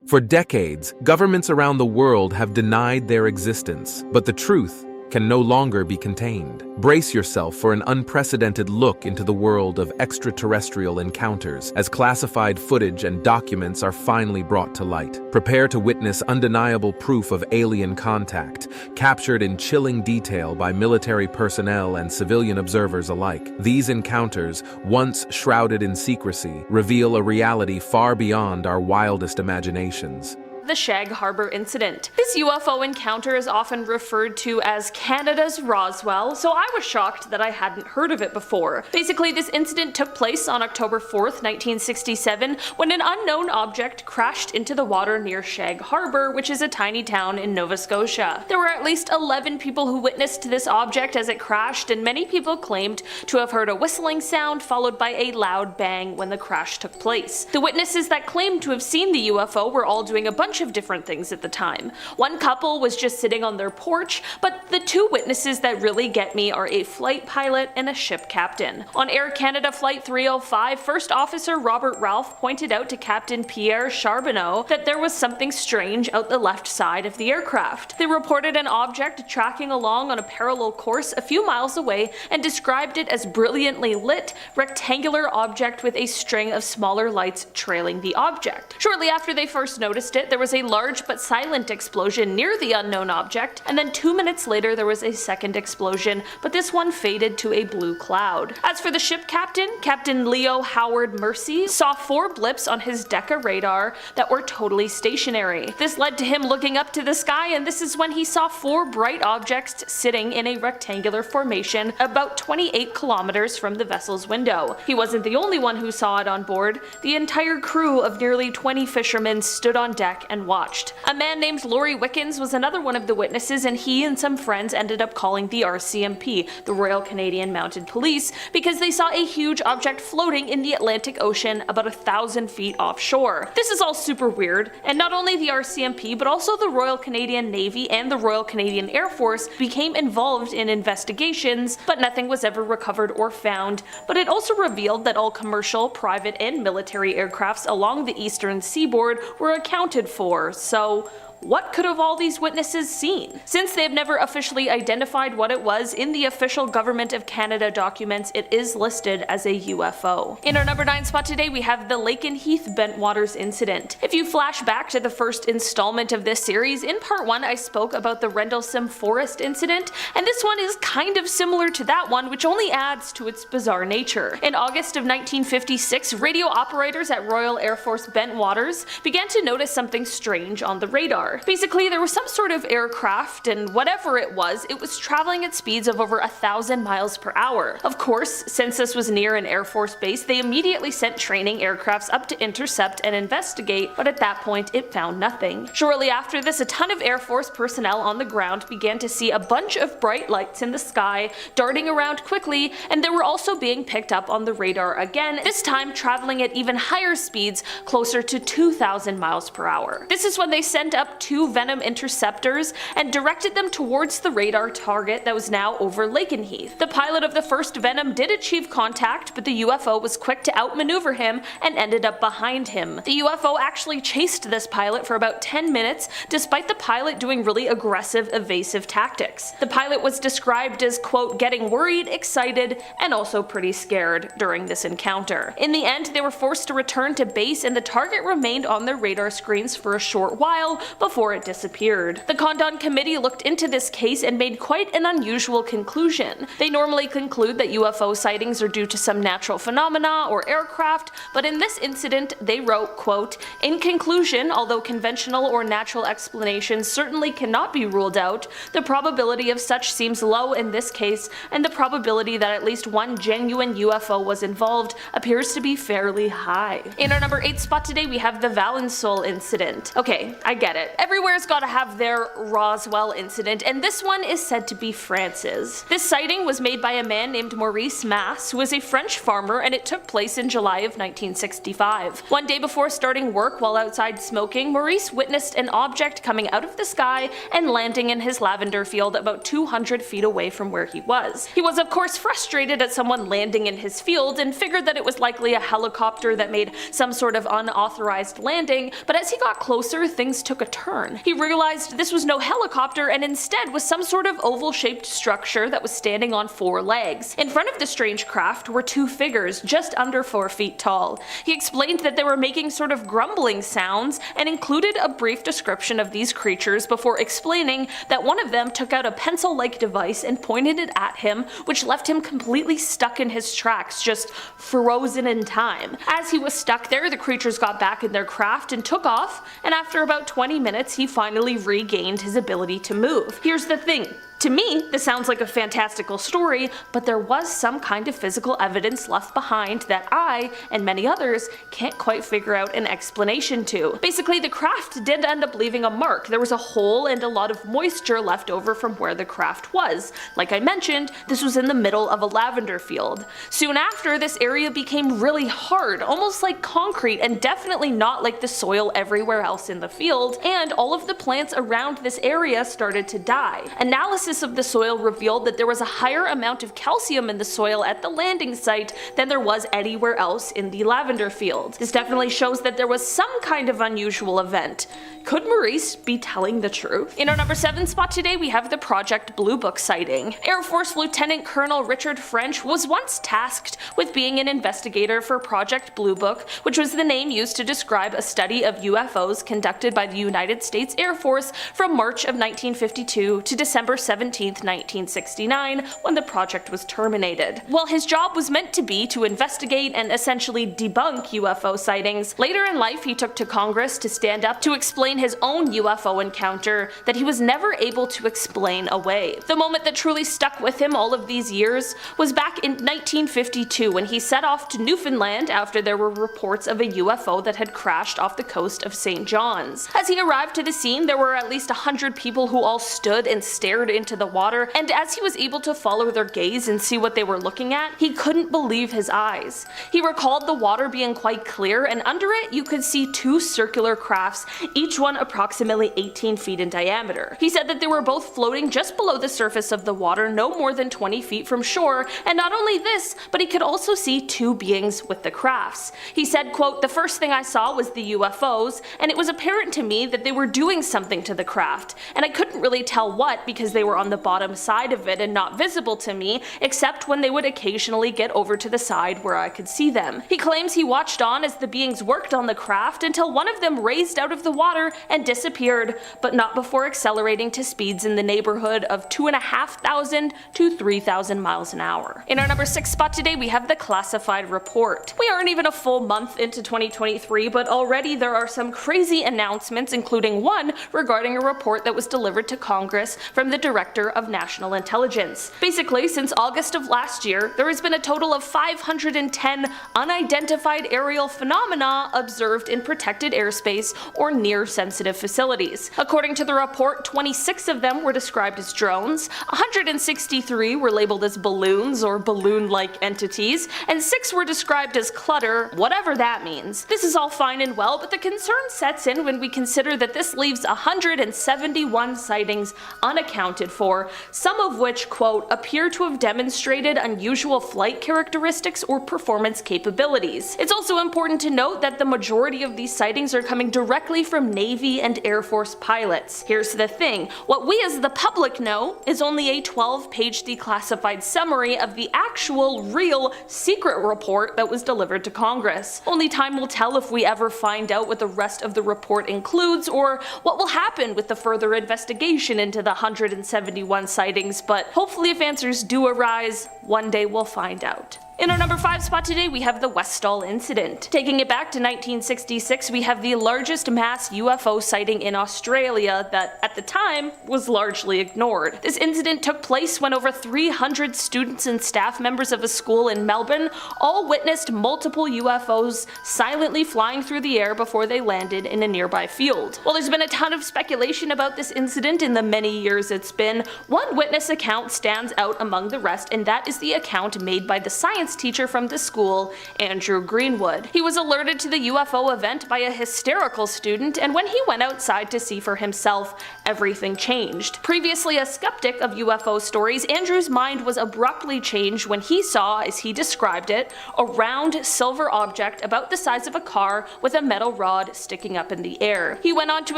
For decades, governments around the world have denied their existence, but the truth can no longer be contained. Brace yourself for an unprecedented look into the world of extraterrestrial encounters as classified footage and documents are finally brought to light. Prepare to witness undeniable proof of alien contact, captured in chilling detail by military personnel and civilian observers alike. These encounters, once shrouded in secrecy, reveal a reality far beyond our wildest imaginations. The Shag Harbor Incident. This UFO encounter is often referred to as Canada's Roswell, so I was shocked that I hadn't heard of it before. Basically, this incident took place on October 4th, 1967, when an unknown object crashed into the water near Shag Harbor, which is a tiny town in Nova Scotia. There were at least 11 people who witnessed this object as it crashed, and many people claimed to have heard a whistling sound followed by a loud bang when the crash took place. The witnesses that claimed to have seen the UFO were all doing a bunch of different things at the time. One couple was just sitting on their porch, but the two witnesses that really get me are a flight pilot and a ship captain. On Air Canada Flight 305, First Officer Robert Ralph pointed out to Captain Pierre Charbonneau that there was something strange out the left side of the aircraft. They reported an object tracking along on a parallel course a few miles away and described it as brilliantly lit, rectangular object with a string of smaller lights trailing the object. Shortly after they first noticed it, there was a large but silent explosion near the unknown object, and then 2 minutes later there was a second explosion, but this one faded to a blue cloud. As for the ship captain, Captain Leo Howard Mercy saw 4 blips on his Deca radar that were totally stationary. This led to him looking up to the sky, and this is when he saw 4 bright objects sitting in a rectangular formation about 28 kilometers from the vessel's window. He wasn't the only one who saw it on board. The entire crew of nearly 20 fishermen stood on deck and watched. A man named Laurie Wickens was another one of the witnesses, and he and some friends ended up calling the RCMP, the Royal Canadian Mounted Police, because they saw a huge object floating in the Atlantic Ocean about 1,000 feet offshore. This is all super weird, and not only the RCMP but also the Royal Canadian Navy and the Royal Canadian Air Force became involved in investigations, but nothing was ever recovered or found. But it also revealed that all commercial, private, and military aircrafts along the eastern seaboard were accounted for. So what could have all these witnesses seen? Since they have never officially identified what it was in the official Government of Canada documents, it is listed as a UFO. In our number 9 spot today, we have the Lakenheath Bentwaters Incident. If you flash back to the first installment of this series, in part 1 I spoke about the Rendlesham Forest Incident, and this one is kind of similar to that one, which only adds to its bizarre nature. In August of 1956, radio operators at Royal Air Force Bentwaters began to notice something strange on the radar. Basically, there was some sort of aircraft, and whatever it was traveling at speeds of over 1,000 miles per hour. Of course, since this was near an Air Force base, they immediately sent training aircrafts up to intercept and investigate, but at that point it found nothing. Shortly after this, a ton of Air Force personnel on the ground began to see a bunch of bright lights in the sky, darting around quickly, and they were also being picked up on the radar again, this time traveling at even higher speeds, closer to 2,000 miles per hour. This is when they sent up 2 Venom interceptors and directed them towards the radar target that was now over Lakenheath. The pilot of the first Venom did achieve contact, but the UFO was quick to outmaneuver him and ended up behind him. The UFO actually chased this pilot for about 10 minutes, despite the pilot doing really aggressive, evasive tactics. The pilot was described as, quote, getting worried, excited, and also pretty scared during this encounter. In the end, they were forced to return to base, and the target remained on their radar screens for a short while before it disappeared. The Condon Committee looked into this case and made quite an unusual conclusion. They normally conclude that UFO sightings are due to some natural phenomena or aircraft, but in this incident they wrote, quote, in conclusion, although conventional or natural explanations certainly cannot be ruled out, the probability of such seems low in this case, and the probability that at least one genuine UFO was involved appears to be fairly high. In our number 8 spot today, we have the Valence Incident. Okay, I get it. Everywhere's gotta have their Roswell incident, and this one is said to be France's. This sighting was made by a man named Maurice Masse, who was a French farmer, and it took place in July of 1965. One day before starting work while outside smoking, Maurice witnessed an object coming out of the sky and landing in his lavender field about 200 feet away from where he was. He was of course frustrated at someone landing in his field and figured that it was likely a helicopter that made some sort of unauthorized landing, but as he got closer, things took a turn. He realized this was no helicopter and instead was some sort of oval-shaped structure that was standing on 4 legs. In front of the strange craft were 2 figures just under 4 feet tall. He explained that they were making sort of grumbling sounds and included a brief description of these creatures before explaining that one of them took out a pencil-like device and pointed it at him, which left him completely stuck in his tracks, just frozen in time. As he was stuck there, the creatures got back in their craft and took off, and after about 20 minutes he finally regained his ability to move. Here's the thing. To me, this sounds like a fantastical story, but there was some kind of physical evidence left behind that I, and many others, can't quite figure out an explanation to. Basically, the craft did end up leaving a mark. There was a hole and a lot of moisture left over from where the craft was. Like I mentioned, this was in the middle of a lavender field. Soon after, this area became really hard, almost like concrete, and definitely not like the soil everywhere else in the field, and all of the plants around this area started to die. Analysis of the soil revealed that there was a higher amount of calcium in the soil at the landing site than there was anywhere else in the lavender field. This definitely shows that there was some kind of unusual event. Could Maurice be telling the truth? In our number 7 spot today, we have the Project Blue Book sighting. Air Force Lieutenant Colonel Richard French was once tasked with being an investigator for Project Blue Book, which was the name used to describe a study of UFOs conducted by the United States Air Force from March of 1952 to December 17, 1969, when the project was terminated. While his job was meant to be to investigate and essentially debunk UFO sightings, later in life he took to Congress to stand up to explain his own UFO encounter that he was never able to explain away. The moment that truly stuck with him all of these years was back in 1952 when he set off to Newfoundland after there were reports of a UFO that had crashed off the coast of St. John's. As he arrived to the scene, there were at least 100 people who all stood and stared into the water, and as he was able to follow their gaze and see what they were looking at, he couldn't believe his eyes. He recalled the water being quite clear, and under it you could see 2 circular crafts, each one approximately 18 feet in diameter. He said that they were both floating just below the surface of the water, no more than 20 feet from shore, and not only this, but he could also see 2 beings with the crafts. He said, quote, "The first thing I saw was the UFOs, and it was apparent to me that they were doing something to the craft, and I couldn't really tell what because they were on the bottom side of it and not visible to me, except when they would occasionally get over to the side where I could see them." He claims he watched on as the beings worked on the craft until one of them raised out of the water and disappeared, but not before accelerating to speeds in the neighborhood of 2,500 to 3,000 miles an hour. In our number 6 spot today, we have the classified report. We aren't even a full month into 2023, but already there are some crazy announcements, including one regarding a report that was delivered to Congress from the Director of National Intelligence. Basically, since August of last year, there has been a total of 510 unidentified aerial phenomena observed in protected airspace or near sensitive facilities. According to the report, 26 of them were described as drones, 163 were labeled as balloons or balloon-like entities, and 6 were described as clutter, whatever that means. This is all fine and well, but the concern sets in when we consider that this leaves 171 sightings unaccounted for, some of which, quote, appear to have demonstrated unusual flight characteristics or performance capabilities. It's also important to note that the majority of these sightings are coming directly from Navy and Air Force pilots. Here's the thing, what we as the public know is only a 12-page declassified summary of the actual, real, secret report that was delivered to Congress. Only time will tell if we ever find out what the rest of the report includes or what will happen with the further investigation into the 171 sightings, but hopefully if answers do arise, one day we'll find out. In our number 5 spot today, we have the Wesley Incident. Taking it back to 1966, we have the largest mass UFO sighting in Australia that, at the time, was largely ignored. This incident took place when over 300 students and staff members of a school in Melbourne all witnessed multiple UFOs silently flying through the air before they landed in a nearby field. While there's been a ton of speculation about this incident in the many years it's been, one witness account stands out among the rest, and that is the account made by the science teacher from the school, Andrew Greenwood. He was alerted to the UFO event by a hysterical student, and when he went outside to see for himself, everything changed. Previously a skeptic of UFO stories, Andrew's mind was abruptly changed when he saw, as he described it, a round silver object about the size of a car with a metal rod sticking up in the air. He went on to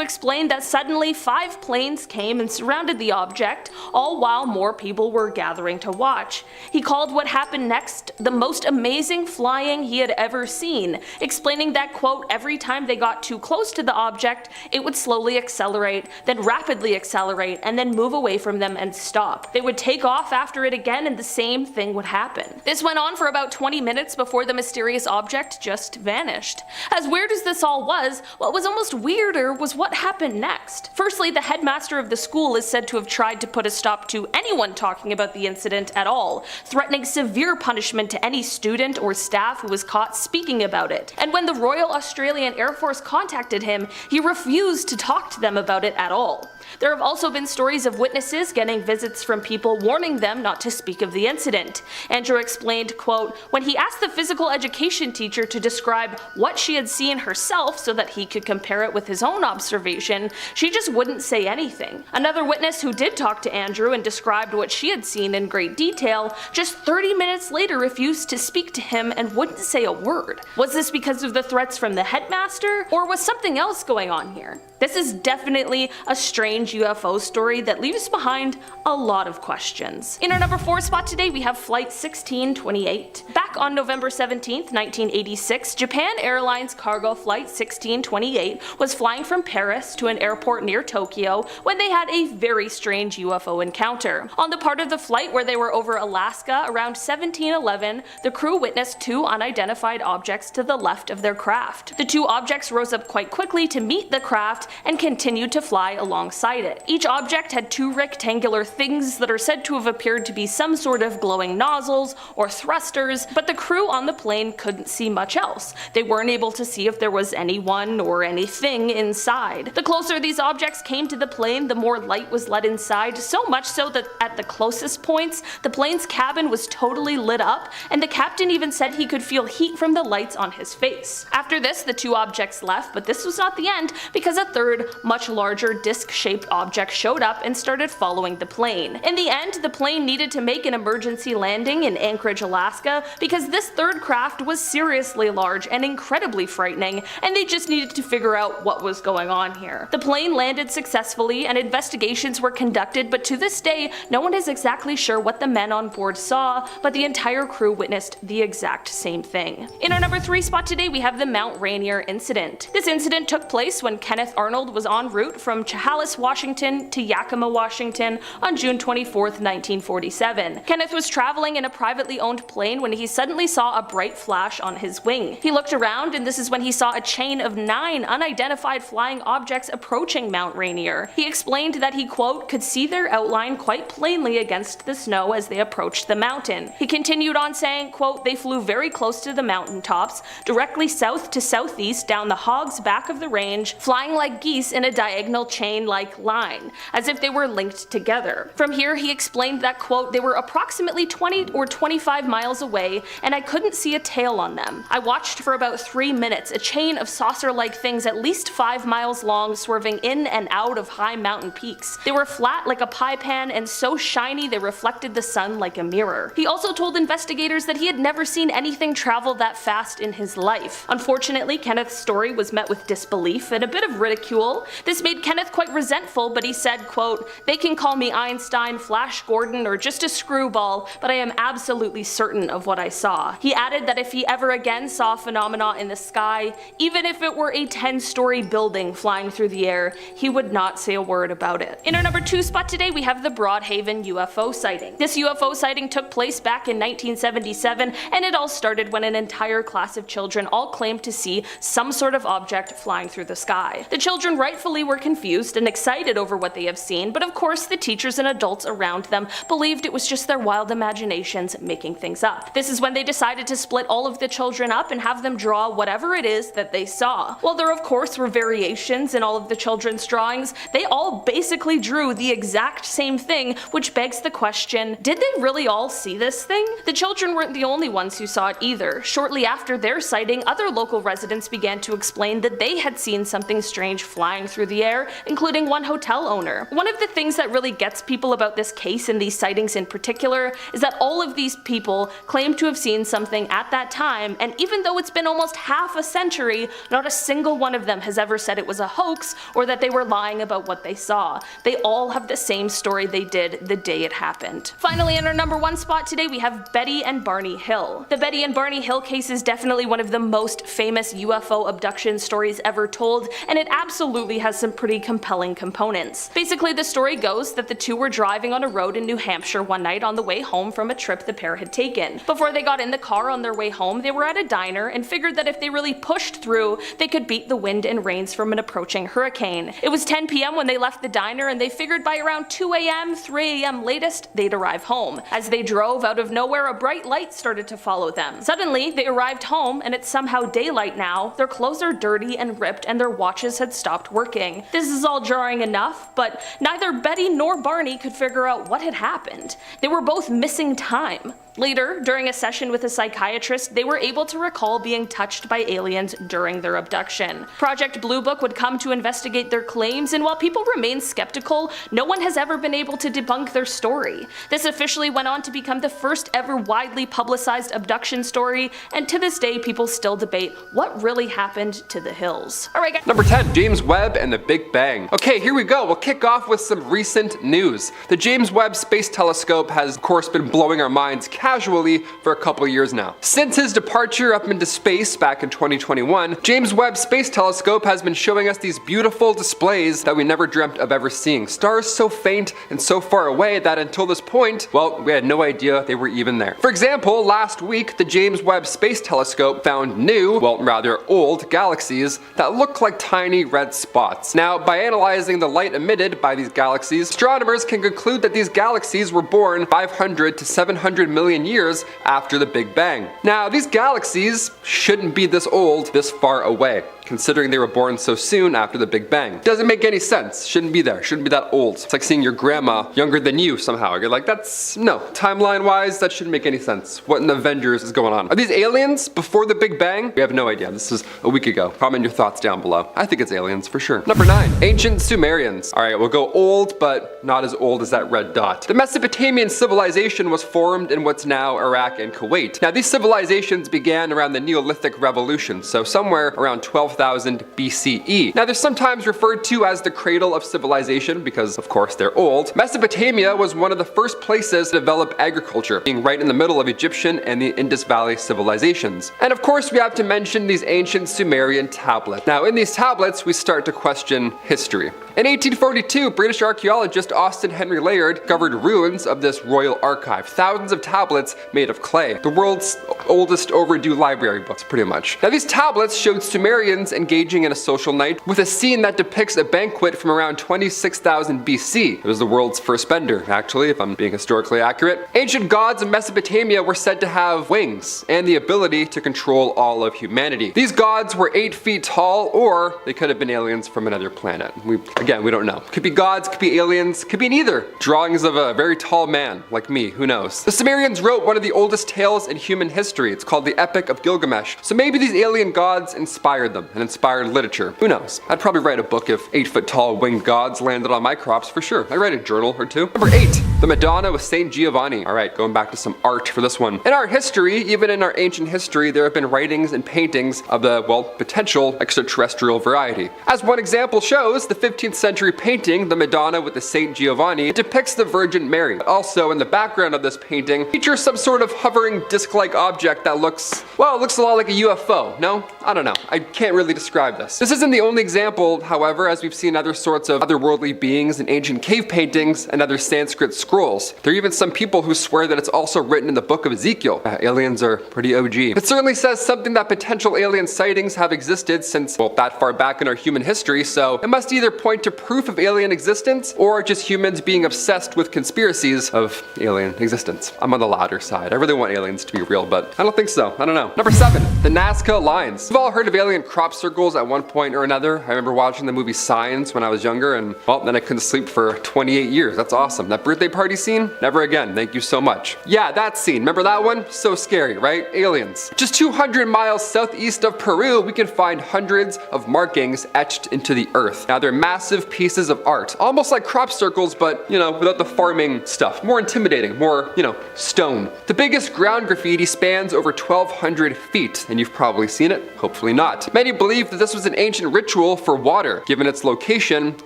explain that suddenly 5 planes came and surrounded the object, all while more people were gathering to watch. He called what happened next the most amazing flying he had ever seen, explaining that, quote, every time they got too close to the object, it would slowly accelerate, then rapidly accelerate, and then move away from them and stop. They would take off after it again and the same thing would happen. This went on for about 20 minutes before the mysterious object just vanished. As weird as this all was, what was almost weirder was what happened next. Firstly, the headmaster of the school is said to have tried to put a stop to anyone talking about the incident at all, threatening severe punishment to any student or staff who was caught speaking about it. And when the Royal Australian Air Force contacted him, he refused to talk to them about it at all. There have also been stories of witnesses getting visits from people warning them not to speak of the incident. Andrew explained, quote, when he asked the physical education teacher to describe what she had seen herself so that he could compare it with his own observation, she just wouldn't say anything. Another witness who did talk to Andrew and described what she had seen in great detail, just 30 minutes later refused to speak to him and wouldn't say a word. Was this because of the threats from the headmaster, or was something else going on here? This is definitely a strange UFO story that leaves behind a lot of questions. In our number 4 spot today, we have Flight 1628. Back on November 17th, 1986, Japan Airlines cargo flight 1628 was flying from Paris to an airport near Tokyo when they had a very strange UFO encounter. On the part of the flight where they were over Alaska around 1711, the crew witnessed 2 unidentified objects to the left of their craft. The 2 objects rose up quite quickly to meet the craft and continued to fly alongside it. Each object had 2 rectangular things that are said to have appeared to be some sort of glowing nozzles or thrusters, but the crew on the plane couldn't see much else. They weren't able to see if there was anyone or anything inside. The closer these objects came to the plane, the more light was let inside, so much so that at the closest points, the plane's cabin was totally lit up, and the captain even said he could feel heat from the lights on his face. After this, the 2 objects left, but this was not the end, because a third, much larger disc-shaped object showed up and started following the plane. In the end, the plane needed to make an emergency landing in Anchorage, Alaska, because this third craft was seriously large and incredibly frightening, and they just needed to figure out what was going on here. The plane landed successfully and investigations were conducted, but to this day, no one is exactly sure what the men on board saw, but the entire crew witnessed the exact same thing. In our number 3 spot today, we have the Mount Rainier Incident. This incident took place when Kenneth Arnold was en route from Chehalis, Washington to Yakima, Washington on June 24th, 1947. Kenneth was traveling in a privately owned plane when he suddenly saw a bright flash on his wing. He looked around, and this is when he saw a chain of 9 unidentified flying objects approaching Mount Rainier. He explained that he, quote, could see their outline quite plainly against the snow as they approached the mountain. He continued on saying, quote, they flew very close to the mountain tops, directly south to southeast down the hog's back of the range, flying like geese in a diagonal chain-like line, as if they were linked together. From here, he explained that, quote, they were approximately 20 or 25 miles away, and I couldn't see a tail on them. I watched for about 3 minutes, a chain of saucer-like things at least 5 miles long swerving in and out of high mountain peaks. They were flat like a pie pan and so shiny they reflected the sun like a mirror. He also told investigators that he had never seen anything travel that fast in his life. Unfortunately, Kenneth's story was met with disbelief and a bit of ridicule. This made Kenneth quite resentful resentful, but he said, quote, "They can call me Einstein, Flash Gordon, or just a screwball, but I am absolutely certain of what I saw." He added that if he ever again saw phenomena in the sky, even if it were a 10-story building flying through the air, he would not say a word about it. In our number 2 spot today, we have the Haven UFO sighting. This UFO sighting took place back in 1977, and it all started when an entire class of children all claimed to see some sort of object flying through the sky. The children rightfully were confused and excited over what they have seen, but of course the teachers and adults around them believed it was just their wild imaginations making things up. This is when they decided to split all of the children up and have them draw whatever it is that they saw. While there of course were variations in all of the children's drawings, they all basically drew the exact same thing, which begs the question, did they really all see this thing? The children weren't the only ones who saw it either. Shortly after their sighting, other local residents began to explain that they had seen something strange flying through the air, including one hotel owner. One of the things that really gets people about this case and these sightings in particular is that all of these people claim to have seen something at that time, and even though it's been almost half a century, not a single one of them has ever said it was a hoax or that they were lying about what they saw. They all have the same story they did the day it happened. Finally, in our number 1 spot today, we have Betty and Barney Hill. The Betty and Barney Hill case is definitely one of the most famous UFO abduction stories ever told, and it absolutely has some pretty compelling components. Basically, the story goes that the two were driving on a road in New Hampshire one night on the way home from a trip the pair had taken. Before they got in the car on their way home, they were at a diner and figured that if they really pushed through, they could beat the wind and rains from an approaching hurricane. It was 10 p.m. when they left the diner, and they figured by around 2 a.m., 3 a.m. latest, they'd arrive home. As they drove, out of nowhere a bright light started to follow them. Suddenly, they arrived home, and it's somehow daylight now, their clothes are dirty and ripped, and their watches had stopped working. This is all jarring enough, but neither Betty nor Barney could figure out what had happened. They were both missing time. Later, during a session with a psychiatrist, they were able to recall being touched by aliens during their abduction. Project Blue Book would come to investigate their claims, and while people remain skeptical, no one has ever been able to debunk their story. This officially went on to become the first ever widely publicized abduction story, and to this day people still debate what really happened to the Hills. Alright guys. Number 10, James Webb and the Big Bang. Okay, here we go. We'll kick off with some recent news. The James Webb Space Telescope has of course been blowing our minds casually for a couple years now. Since his departure up into space back in 2021, James Webb Space Telescope has been showing us these beautiful displays that we never dreamt of ever seeing. Stars so faint and so far away that until this point, well, we had no idea they were even there. For example, last week the James Webb Space Telescope found new, well rather old, galaxies that look like tiny red spots. Now, by analyzing the light emitted by these galaxies, astronomers can conclude that these galaxies were born 500 to 700 million years after the Big Bang. Now, these galaxies shouldn't be this old, this far away, considering they were born so soon after the Big Bang. Doesn't make any sense. Shouldn't be there. Shouldn't be that old. It's like seeing your grandma younger than you somehow. You're like, that's, no. Timeline-wise, that shouldn't make any sense. What in the Avengers is going on? Are these aliens before the Big Bang? We have no idea. This is a week ago. Comment your thoughts down below. I think it's aliens for sure. Number 9, ancient Sumerians. Alright, we'll go old, but not as old as that red dot. The Mesopotamian civilization was formed in what's now Iraq and Kuwait. Now, these civilizations began around the Neolithic Revolution, so somewhere around 12,000 BCE. Now, they're sometimes referred to as the cradle of civilization because, of course, they're old. Mesopotamia was one of the first places to develop agriculture, being right in the middle of Egyptian and the Indus Valley civilizations. And of course, we have to mention these ancient Sumerian tablets. Now, in these tablets, we start to question history. In 1842, British archaeologist Austen Henry Layard discovered ruins of this royal archive. Thousands of tablets made of clay. The world's oldest overdue library books, pretty much. Now, these tablets showed Sumerians engaging in a social night with a scene that depicts a banquet from around 26,000 BC. It was the world's first bender, actually, if I'm being historically accurate. Ancient gods of Mesopotamia were said to have wings and the ability to control all of humanity. These gods were 8 feet tall, or they could have been aliens from another planet. Again, we don't know. Could be gods, could be aliens, could be neither. Drawings of a very tall man, like me, who knows. The Sumerians wrote one of the oldest tales in human history. It's called the Epic of Gilgamesh. So maybe these alien gods inspired them and inspired literature. Who knows? I'd probably write a book if 8 foot tall winged gods landed on my crops for sure. I'd write a journal or two. Number 8. The Madonna with St Giovani. All right, going back to some art for this one. In art history, even in our ancient history, there have been writings and paintings of the, well, potential extraterrestrial variety. As one example shows, the 15th century painting, the Madonna with the St Giovani, depicts the Virgin Mary. Also, in the background of this painting, features some sort of hovering disc-like object that looks, well, it looks a lot like a UFO. No? I don't know. I can't really describe this. This isn't the only example, however, as we've seen other sorts of otherworldly beings in ancient cave paintings and other Sanskrit scrolls. There are even some people who swear that it's also written in the book of Ezekiel. Aliens are pretty OG. It certainly says something that potential alien sightings have existed since, well, that far back in our human history, so it must either point to proof of alien existence or just humans being obsessed with conspiracies of alien existence. I'm on the latter side. I really want aliens to be real, but I don't think so. I don't know. Number 7, the Nazca Lines. We've all heard of alien crop circles at one point or another. I remember watching the movie Signs when I was younger, and well, then I couldn't sleep for 28 years. That's awesome. That birthday party scene? Never again. Thank you so much. Yeah, that scene. Remember that one? So scary, right? Aliens. Just 200 miles southeast of Peru, we can find hundreds of markings etched into the earth. Now, they're massive pieces of art, almost like crop circles, but, you know, without the farming stuff. More intimidating, more, you know, stone. The biggest ground graffiti spans over 1,200 feet, and you've probably seen it. Hopefully not. Many believe that this was an ancient ritual for water. Given its location,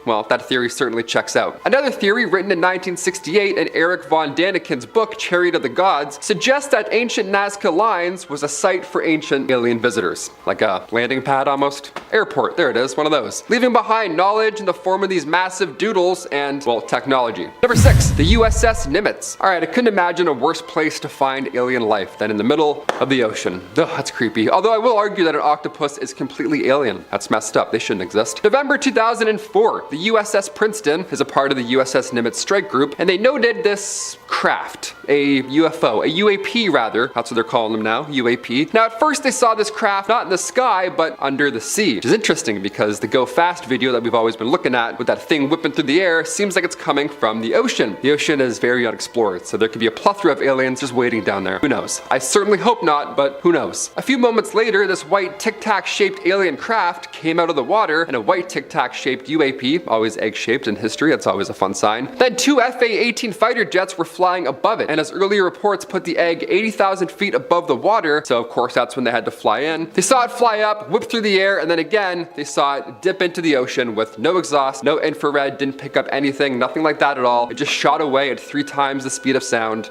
well, that theory certainly checks out. Another theory written in 1968 in Eric von Daniken's book, Chariot of the Gods, suggests that ancient Nazca Lines was a site for ancient alien visitors. Like a landing pad almost. Airport, there it is, one of those. Leaving behind knowledge in the form of these massive doodles and, well, technology. Number 6, the USS Nits. Alright, I couldn't imagine a worse place to find alien life than in the middle of the ocean. Ugh, that's creepy. Although I will argue that an octopus is completely alien. That's messed up. They shouldn't exist. November 2004, the USS Princeton is a part of the USS Nimitz strike group, and they noted this craft, a UFO, a UAP rather, that's what they're calling them now, UAP. Now at first they saw this craft not in the sky, but under the sea, which is interesting because the Go Fast video that we've always been looking at with that thing whipping through the air seems like it's coming from the ocean. The ocean is very unexplored, so there could be a plethora of aliens just waiting down there. Who knows? I certainly hope not, but who knows? A few moments later, this white tic-tac shaped alien craft came out of the water, and a white tic-tac shaped UAP, always egg-shaped in history, that's always a fun sign. Then 2 FA-18 fighter jets were flying above it, and as earlier reports put the egg 80,000 feet above the water, so of course that's when they had to fly in. They saw it fly up, whip through the air, and then again, they saw it dip into the ocean with no exhaust, no infrared, didn't pick up anything, nothing like that at all. It just shot away at 3 times the speed of sound,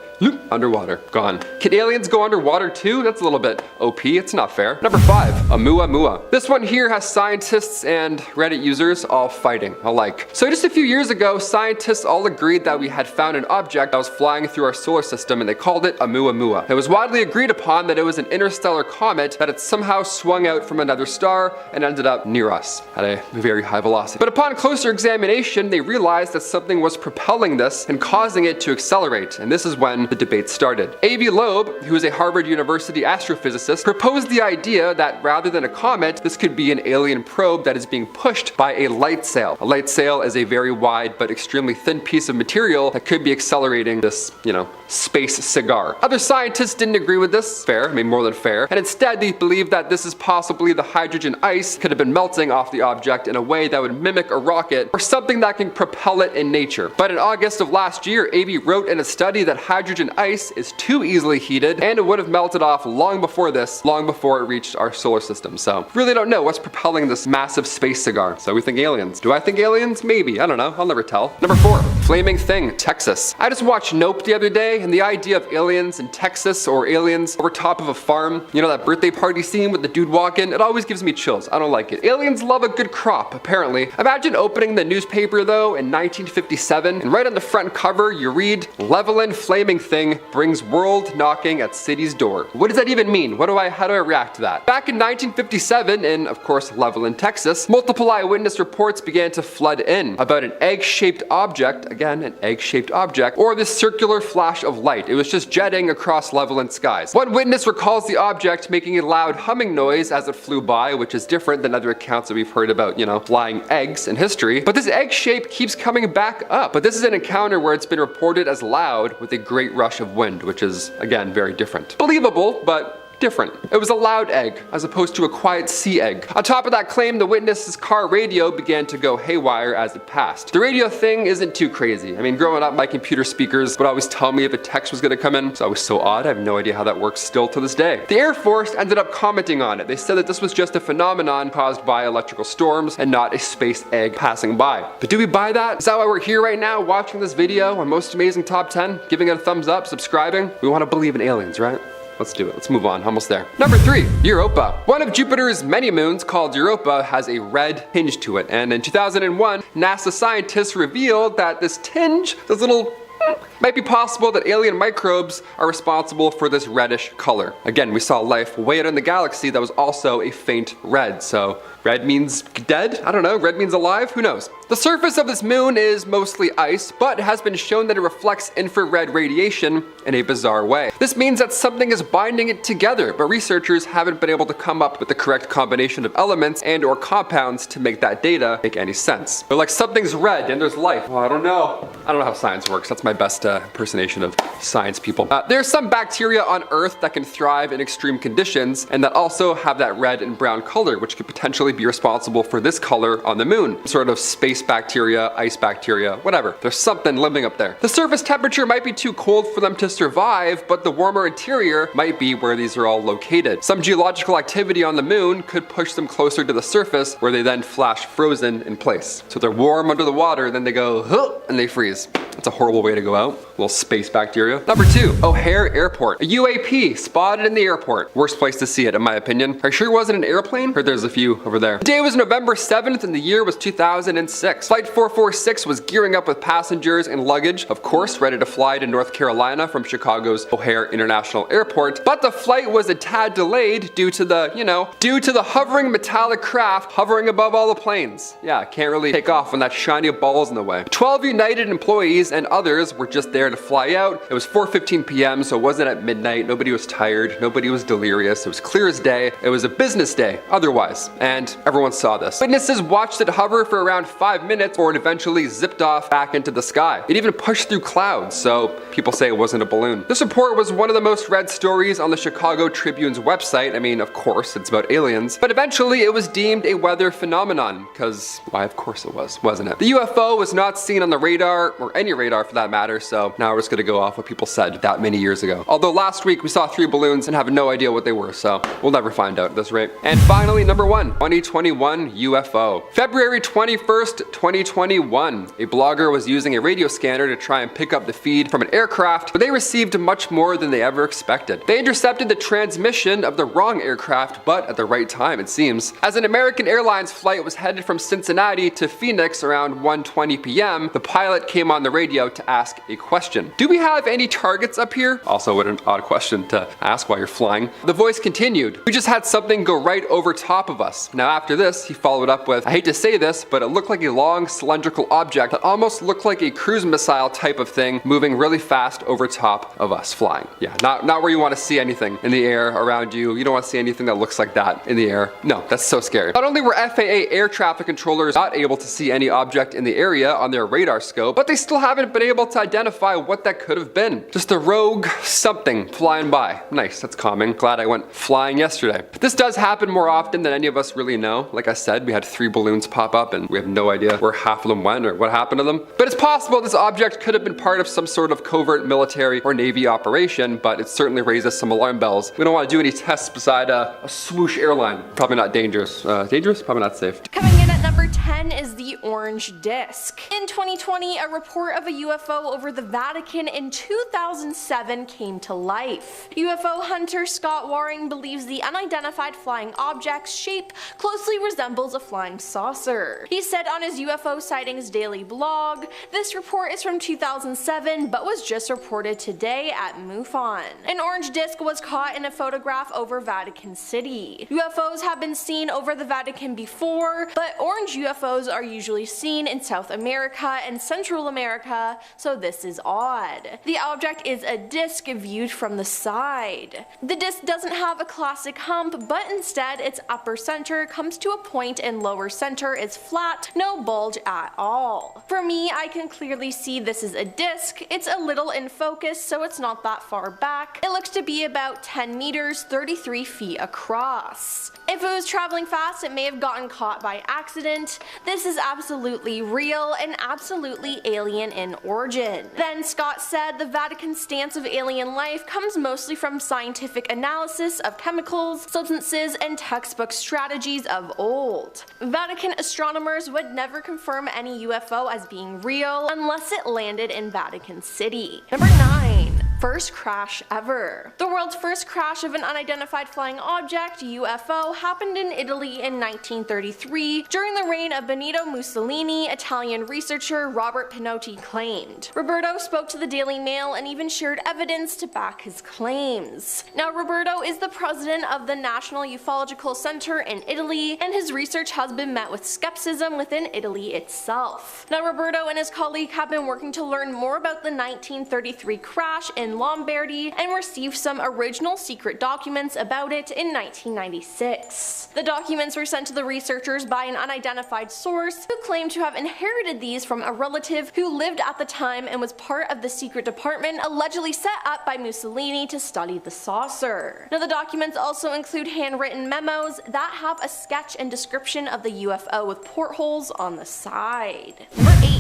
underwater, gone. Can aliens go underwater too? That's a little bit OP, it's not fair. Number 5, Oumuamua. This one here has scientists and Reddit users all fighting alike. So just a few years ago, scientists all agreed that we had found an object that was flying through our solar system, and they called it Oumuamua. It was widely agreed upon that it was an interstellar comet that had somehow swung out from another star and ended up near us at a very high velocity. But upon closer examination, they realized that something was propelling this and causing it to accelerate, and this is when the debate started. A.V. Loeb, who is a Harvard University astrophysicist, proposed the idea that rather than a comet, this could be an alien probe that is being pushed by a light sail. A light sail is a very wide but extremely thin piece of material that could be accelerating this, you know, space cigar. Other scientists didn't agree with this. Fair, I mean more than fair. And instead they believed that this is possibly the hydrogen ice could have been melting off the object in a way that would mimic a rocket or something that can propel it in nature. But in August of last year, A.V. wrote in a study that hydrogen ice is too easily heated and it would have melted off long before this, long before it reached our solar system. So really don't know what's propelling this massive space cigar. So we think aliens. Do I think aliens? Maybe. I don't know. I'll never tell. Number 4, Flaming Thing, Texas. I just watched Nope the other day, and the idea of aliens in Texas or aliens over top of a farm, you know, that birthday party scene with the dude walking, it always gives me chills. I don't like it. Aliens love a good crop, apparently. Imagine opening the newspaper though in 1957, and right on the front cover you read, Levelin Flaming Thing brings world knocking at city's door. What does that even mean? How do I react to that? Back in 1957 in, of course, Levelin, Texas, multiple eyewitness reports began to flood in about an egg-shaped object, again, an egg-shaped object, or this circular flash of light. It was just jetting across Levelin skies. One witness recalls the object making a loud humming noise as it flew by, which is different than other accounts that we've heard about, you know, flying eggs in history. But this egg shape keeps coming back up. But this is an encounter where it's been reported as loud with a great rush of wind, which is, again, very different. Believable, but different. It was a loud egg, as opposed to a quiet sea egg. On top of that claim, the witness's car radio began to go haywire as it passed. The radio thing isn't too crazy. I mean, growing up, my computer speakers would always tell me if a text was gonna come in. It's always so odd. I have no idea how that works still to this day. The Air Force ended up commenting on it. They said that this was just a phenomenon caused by electrical storms and not a space egg passing by. But do we buy that? Is that why we're here right now watching this video on Most Amazing Top 10? Giving it a thumbs up, subscribing? We want to believe in aliens, right? Let's do it. Let's move on. Almost there. Number 3, Europa. One of Jupiter's many moons, called Europa, has a red tinge to it. And in 2001, NASA scientists revealed that this tinge, this little might be possible that alien microbes are responsible for this reddish color. Again, we saw life way out in the galaxy that was also a faint red, so red means dead? I don't know, red means alive? Who knows? The surface of this moon is mostly ice, but it has been shown that it reflects infrared radiation in a bizarre way. This means that something is binding it together, but researchers haven't been able to come up with the correct combination of elements and or compounds to make that data make any sense. They're like, something's red and there's life. Well, I don't know how science works. That's my best impersonation of science people. There's some bacteria on Earth that can thrive in extreme conditions and that also have that red and brown color, which could potentially be responsible for this color on the moon. Sort of space bacteria, ice bacteria, whatever. There's something living up there. The surface temperature might be too cold for them to survive, but the warmer interior might be where these are all located. Some geological activity on the moon could push them closer to the surface, where they then flash frozen in place. So they're warm under the water, then they go, huh, and they freeze. It's a horrible way to go out. Little space bacteria. Number 2, OHare Airport. A UAP spotted in the airport. Worst place to see it, in my opinion. Are you sure it wasn't an airplane? Heard there's a few over there. The day was November 7th and the year was 2006. Flight 446 was gearing up with passengers and luggage, of course, ready to fly to North Carolina from Chicago's OHare International Airport. But the flight was a tad delayed due to the hovering metallic craft hovering above all the planes. Yeah, can't really take off when that shiny ball's in the way. 12 United employees and others were just there to fly out. It was 4:15 p.m. so it wasn't at midnight. Nobody was tired. Nobody was delirious. It was clear as day. It was a business day otherwise, and everyone saw this. Witnesses watched it hover for around 5 minutes before it eventually zipped off back into the sky. It even pushed through clouds, so people say it wasn't a balloon. This report was one of the most read stories on the Chicago Tribune's website. I mean, of course, it's about aliens, but eventually it was deemed a weather phenomenon, because why, of course it was, wasn't it? The UFO was not seen on the radar, or any radar for that matter, so now we're just gonna go off what people said that many years ago. Although last week we saw 3 balloons and have no idea what they were, so we'll never find out at this rate. And finally, number 1, 2021 UFO. February 21st, 2021, a blogger was using a radio scanner to try and pick up the feed from an aircraft, but they received much more than they ever expected. They intercepted the transmission of the wrong aircraft, but at the right time, it seems. As an American Airlines flight was headed from Cincinnati to Phoenix around 1:20 p.m., the pilot came on the radio to ask a question. Do we have any targets up here? Also, what an odd question to ask while you're flying. The voice continued, we just had something go right over top of us. Now after this, he followed up with, I hate to say this, but it looked like a long cylindrical object that almost looked like a cruise missile type of thing moving really fast over top of us flying. Yeah, not where you want to see anything in the air around you. You don't want to see anything that looks like that in the air. No, that's so scary. Not only were FAA air traffic controllers not able to see any object in the area on their radar scope, but they still haven't been able to identify what that could have been. Just a rogue something flying by. Nice, that's calming. Glad I went flying yesterday. This does happen more often than any of us really know. Like I said, we had 3 balloons pop up and we have no idea where half of them went or what happened to them. But it's possible this object could have been part of some sort of covert military or Navy operation, but it certainly raises some alarm bells. We don't want to do any tests beside a swoosh airline. Probably not dangerous. Dangerous? Probably not safe. Coming in at number 10 is the orange disc. In 2020, a report of a UFO over the Vatican in 2007 came to life. UFO hunter Scott Waring believes the unidentified flying object's shape closely resembles a flying saucer. He said on his UFO Sightings daily blog, this report is from 2007 but was just reported today at MUFON. An orange disc was caught in a photograph over Vatican City. UFOs have been seen over the Vatican before, but orange UFOs UFOs are usually seen in South America and Central America, so this is odd. The object is a disc viewed from the side. The disc doesn't have a classic hump, but instead its upper center comes to a point and lower center is flat, no bulge at all. For me, I can clearly see this is a disc. It's a little in focus, so it's not that far back. It looks to be about 10 meters, 33 feet across. If it was traveling fast, it may have gotten caught by accident. This is absolutely real and absolutely alien in origin. Then Scott said the Vatican's stance of alien life comes mostly from scientific analysis of chemicals, substances, and textbook strategies of old. Vatican astronomers would never confirm any UFO as being real unless it landed in Vatican City. Number 9. First crash ever. The world's first crash of an unidentified flying object, UFO, happened in Italy in 1933 during the reign of Benito Mussolini, Italian researcher Robert Pinotti claimed. Roberto spoke to the Daily Mail and even shared evidence to back his claims. Now, Roberto is the president of the National Ufological Center in Italy, and his research has been met with skepticism within Italy itself. Now, Roberto and his colleague have been working to learn more about the 1933 crash in Lombardy and received some original secret documents about it in 1996. The documents were sent to the researchers by an unidentified source who claimed to have inherited these from a relative who lived at the time and was part of the secret department allegedly set up by Mussolini to study the saucer. Now, the documents also include handwritten memos that have a sketch and description of the UFO with portholes on the side. Number 8.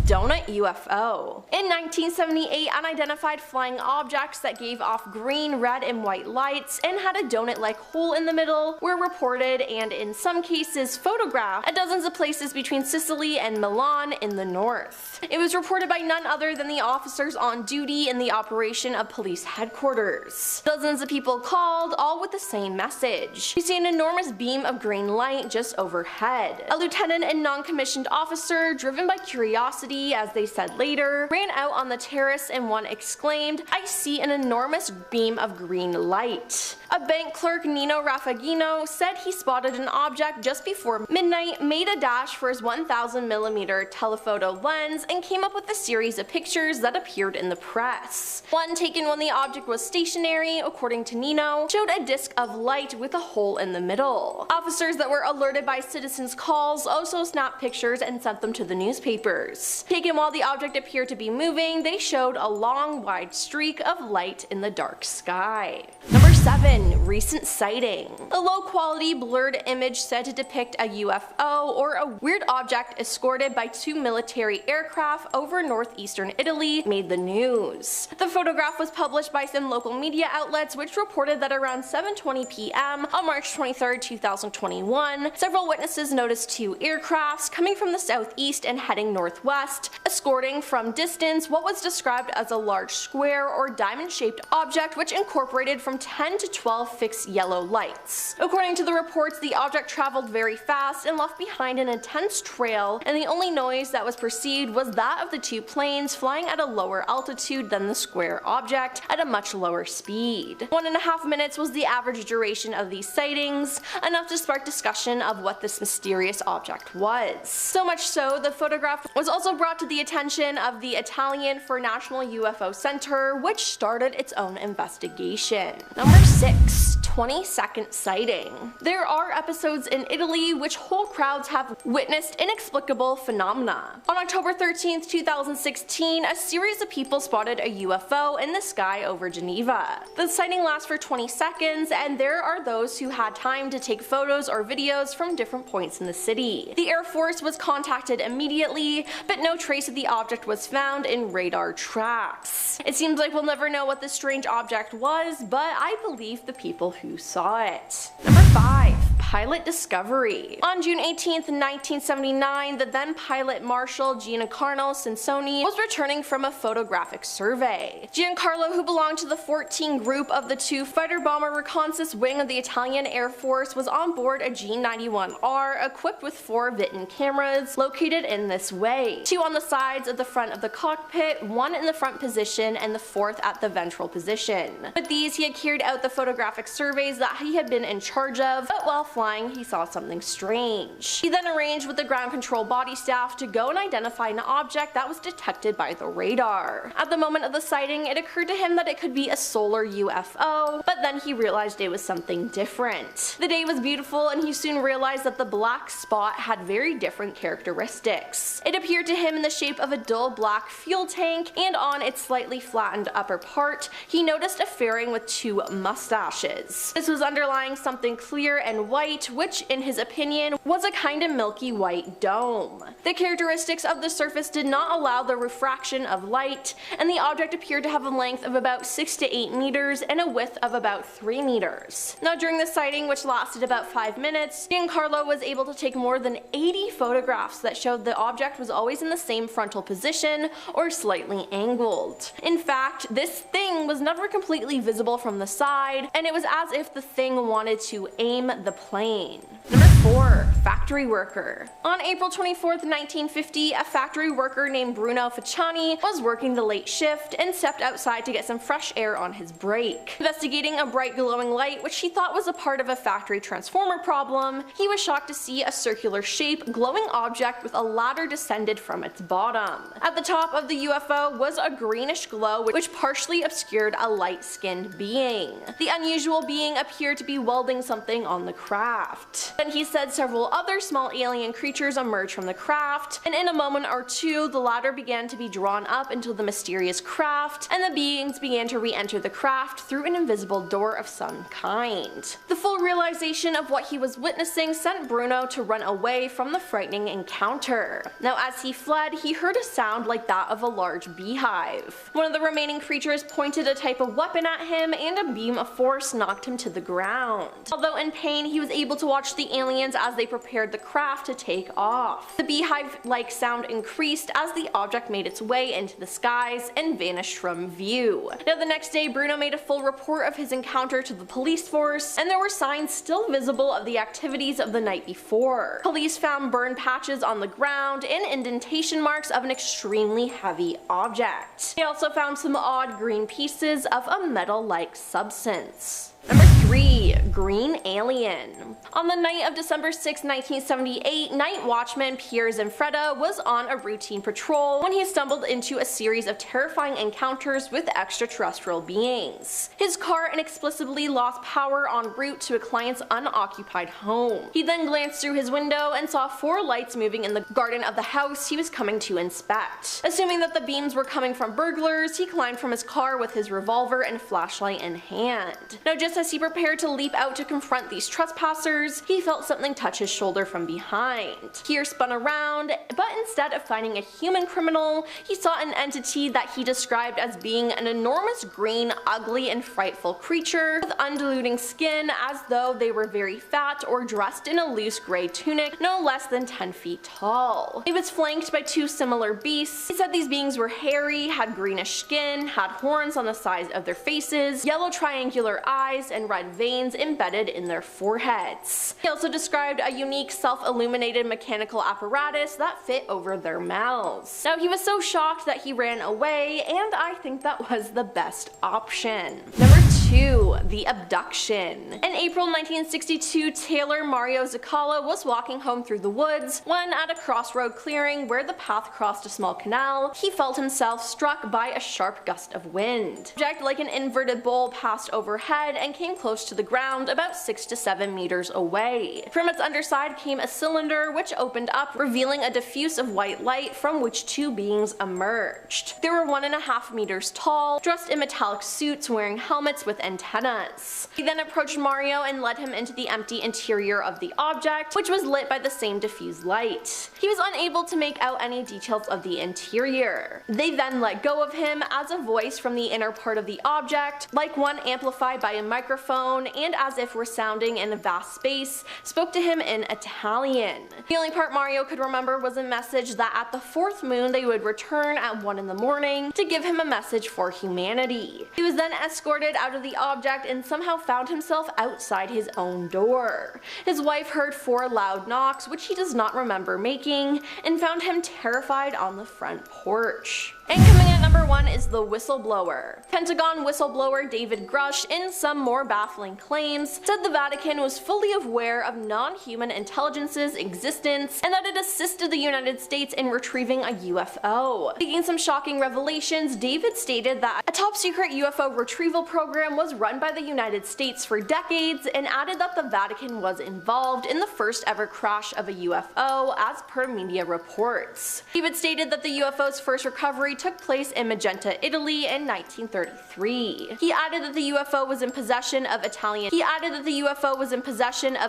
Donut UFO. In 1978, unidentified flying objects that gave off green, red, and white lights and had a donut-like hole in the middle were reported and in some cases photographed at dozens of places between Sicily and Milan in the north. It was reported by none other than the officers on duty in the operation of police headquarters. Dozens of people called, all with the same message. You see an enormous beam of green light just overhead. A lieutenant and non-commissioned officer, driven by curiosity, as they said later, ran out on the terrace and one exclaimed, "I see an enormous beam of green light." A bank clerk, Nino Raffagino, said he spotted an object just before midnight, made a dash for his 1000mm telephoto lens, and came up with a series of pictures that appeared in the press. One taken when the object was stationary, according to Nino, showed a disc of light with a hole in the middle. Officers that were alerted by citizens' calls also snapped pictures and sent them to the newspapers. Taken while the object appeared to be moving, they showed a long, wide streak of light in the dark sky. Number 7. Recent sighting. A low-quality blurred image said to depict a UFO or a weird object escorted by 2 military aircraft over northeastern Italy made the news. The photograph was published by some local media outlets, which reported that around 7:20 p.m. on March 23, 2021, several witnesses noticed 2 aircrafts coming from the southeast and heading northwest, escorting from distance what was described as a large square or diamond-shaped object which incorporated from 10 to 12 fixed yellow lights. According to the reports, the object traveled very fast and left behind an intense trail, and the only noise that was perceived was that of the 2 planes flying at a lower altitude than the square object at a much lower speed. 1.5 minutes was the average duration of these sightings, enough to spark discussion of what this mysterious object was. So much so, the photograph was also brought to the attention of the Italian for National UFO Center, which started its own investigation. Number 6. 22nd sighting. There are episodes in Italy which whole crowds have witnessed inexplicable phenomena. On October 13, 2016, a series of people spotted a UFO in the sky over Geneva. The sighting lasts for 20 seconds, and there are those who had time to take photos or videos from different points in the city. The Air Force was contacted immediately, but no trace of the object was found in radar tracks. It seems like we'll never know what this strange object was, but I believe the people who saw it. Number 5. Pilot discovery. On June 18, 1979, the then pilot Marshal Giancarlo Sansoni was returning from a photographic survey. Giancarlo, who belonged to the 14 group of the 2 fighter-bomber reconnaissance wing of the Italian Air Force, was on board a G91R equipped with 4 Vitin cameras located in this way: 2 on the sides of the front of the cockpit, 1 in the front position, and the 4th at the ventral position. With these, he had carried out the photographic surveys that he had been in charge of, but while flying, he saw something strange. He then arranged with the ground control body staff to go and identify an object that was detected by the radar. At the moment of the sighting, it occurred to him that it could be a solar UFO, but then he realized it was something different. The day was beautiful, and he soon realized that the black spot had very different characteristics. It appeared to him in the shape of a dull black fuel tank, and on its slightly flattened upper part, he noticed a fairing with 2 mustaches. This was underlying something clear and white, which in his opinion was a kind of milky white dome. The characteristics of the surface did not allow the refraction of light, and the object appeared to have a length of about 6 to 8 meters and a width of about 3 meters. Now during the sighting, which lasted about 5 minutes, Giancarlo was able to take more than 80 photographs that showed the object was always in the same frontal position or slightly angled. In fact, this thing was never completely visible from the side, and it was as if the thing wanted to aim the plane. Number 4. Factory worker. On April 24th, 1950, a factory worker named Bruno Facciani was working the late shift and stepped outside to get some fresh air on his break. Investigating a bright glowing light, which he thought was a part of a factory transformer problem, he was shocked to see a circular shape glowing object with a ladder descended from its bottom. At the top of the UFO was a greenish glow which partially obscured a light-skinned being. The unusual being appeared to be welding something on the craft. Then he said several other small alien creatures emerged from the craft, and in a moment or two the ladder began to be drawn up into the mysterious craft, and the beings began to re-enter the craft through an invisible door of some kind. The full realization of what he was witnessing sent Bruno to run away from the frightening encounter. Now as he fled, he heard a sound like that of a large beehive. One of the remaining creatures pointed a type of weapon at him, and a beam of force knocked him to the ground. Although in pain, he was able to watch the aliens as they prepared the craft to take off. The beehive-like sound increased as the object made its way into the skies and vanished from view. Now the next day, Bruno made a full report of his encounter to the police force, and there were signs still visible of the activities of the night before. Police found burn patches on the ground and indentation marks of an extremely heavy object. They also found some odd green pieces of a metal-like substance. Number 3. Green Alien. On the night of December 6, 1978, night watchman Pierre Zanfretta was on a routine patrol when he stumbled into a series of terrifying encounters with extraterrestrial beings. His car inexplicably lost power en route to a client's unoccupied home. He then glanced through his window and saw 4 lights moving in the garden of the house he was coming to inspect. Assuming that the beams were coming from burglars, he climbed from his car with his revolver and flashlight in hand. Now just as he prepared to leap out to confront these trespassers, he felt something touch his shoulder from behind. Pierre spun around, but instead of finding a human criminal, he saw an entity that he described as being an enormous green, ugly, and frightful creature with undulating skin as though they were very fat or dressed in a loose gray tunic no less than 10 feet tall. It was flanked by 2 similar beasts. He said these beings were hairy, had greenish skin, had horns on the sides of their faces, yellow triangular eyes, and red veins embedded in their foreheads. He also described a unique self-illuminated mechanical apparatus that fit over their mouths. Now he was so shocked that he ran away, and I think that was the best option. Number 2. The Abduction. In April 1962, Taylor Mario Zuccala was walking home through the woods when, at a crossroad clearing where the path crossed a small canal, he felt himself struck by a sharp gust of wind. The object, like an inverted bowl, passed overhead and came close to the ground about 6 to 7 meters away. From its underside came a cylinder which opened up, revealing a diffuse of white light from which 2 beings emerged. They were 1.5 meters tall, dressed in metallic suits, wearing helmets with antennas. He then approached Mario and led him into the empty interior of the object, which was lit by the same diffuse light. He was unable to make out any details of the interior. They then let go of him as a voice from the inner part of the object, like one amplified by a microphone and as if resounding in a vast space, spoke to him in Italian. The only part Mario could remember was a message that at the 4th moon they would return at 1 in the morning to give him a message for humanity. He was then escorted out of the the object and somehow found himself outside his own door. His wife heard 4 loud knocks, which he does not remember making, and found him terrified on the front porch. And coming at number 1 is the Whistleblower. Pentagon whistleblower David Grush, in some more baffling claims, said the Vatican was fully aware of non-human intelligence's existence and that it assisted the United States in retrieving a UFO. Making some shocking revelations, David stated that a top-secret UFO retrieval program was run by the United States for decades, and added that the Vatican was involved in the first ever crash of a UFO, as per media reports. David stated that the UFO's first recovery took place in Magenta, Italy in 1933. He added that the UFO was in possession of